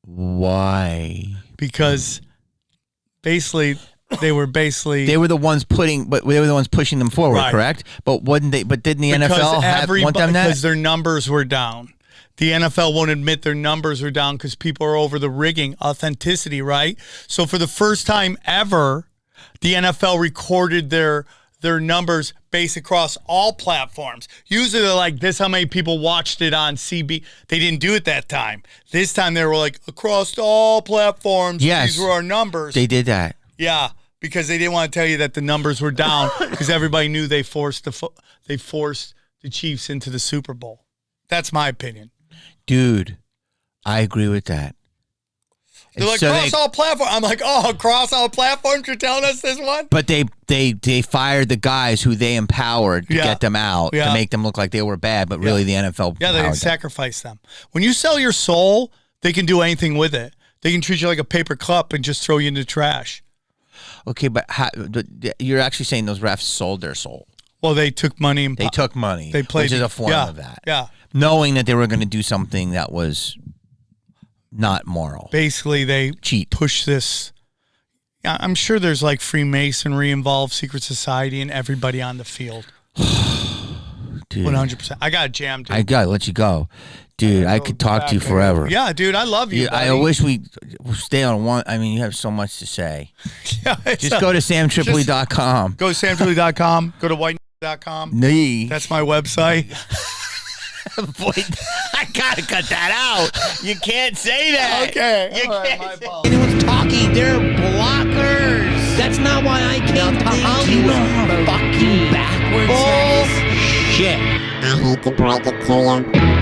Why? Because basically they were the ones pushing them forward, Right. correct? But didn't the NFL want them that? Because their numbers were down. The NFL won't admit their numbers were down because people are over the rigging, authenticity, right? So for the first time ever, the NFL recorded their numbers based across all platforms. Usually they're like, this how many people watched it on CB. They didn't do it that time. This time they were like, across all platforms, Yes. these were our numbers. They did that. Yeah, because they didn't want to tell you that the numbers were down because everybody knew they forced the Chiefs into the Super Bowl. That's my opinion. Dude, I agree with that. They're like, across all platforms. I'm like, oh, across all platforms, you're telling us this one? But they fired the guys who they empowered to get them out, to make them look like they were bad, but really the NFL Yeah, they sacrifice them. When you sell your soul, they can do anything with it. They can treat you like a paper cup and just throw you in the trash. Okay, but you're actually saying those refs sold their soul. Well, they took money. They took money, which is a form of that. Yeah. Knowing that they were going to do something that was not moral. Basically, they cheap push this. Yeah, I'm sure there's like Freemasonry involved, secret society, and everybody on the field. Dude, 100%. I got jammed. Dude. I got to let you go. Dude, I could talk to you forever. Yeah, dude, I love you. I wish we stay on one. I mean, you have so much to say. Yeah, just go to samtripoli.com. Go to samtripoli.com. Go to white.com. That's my website. Boy, I gotta cut that out. You can't say that. Okay. You can't say anyone's talking. They're blockers. That's not why I came to you. Fucking backwards. Bullshit. I hate to break it to you.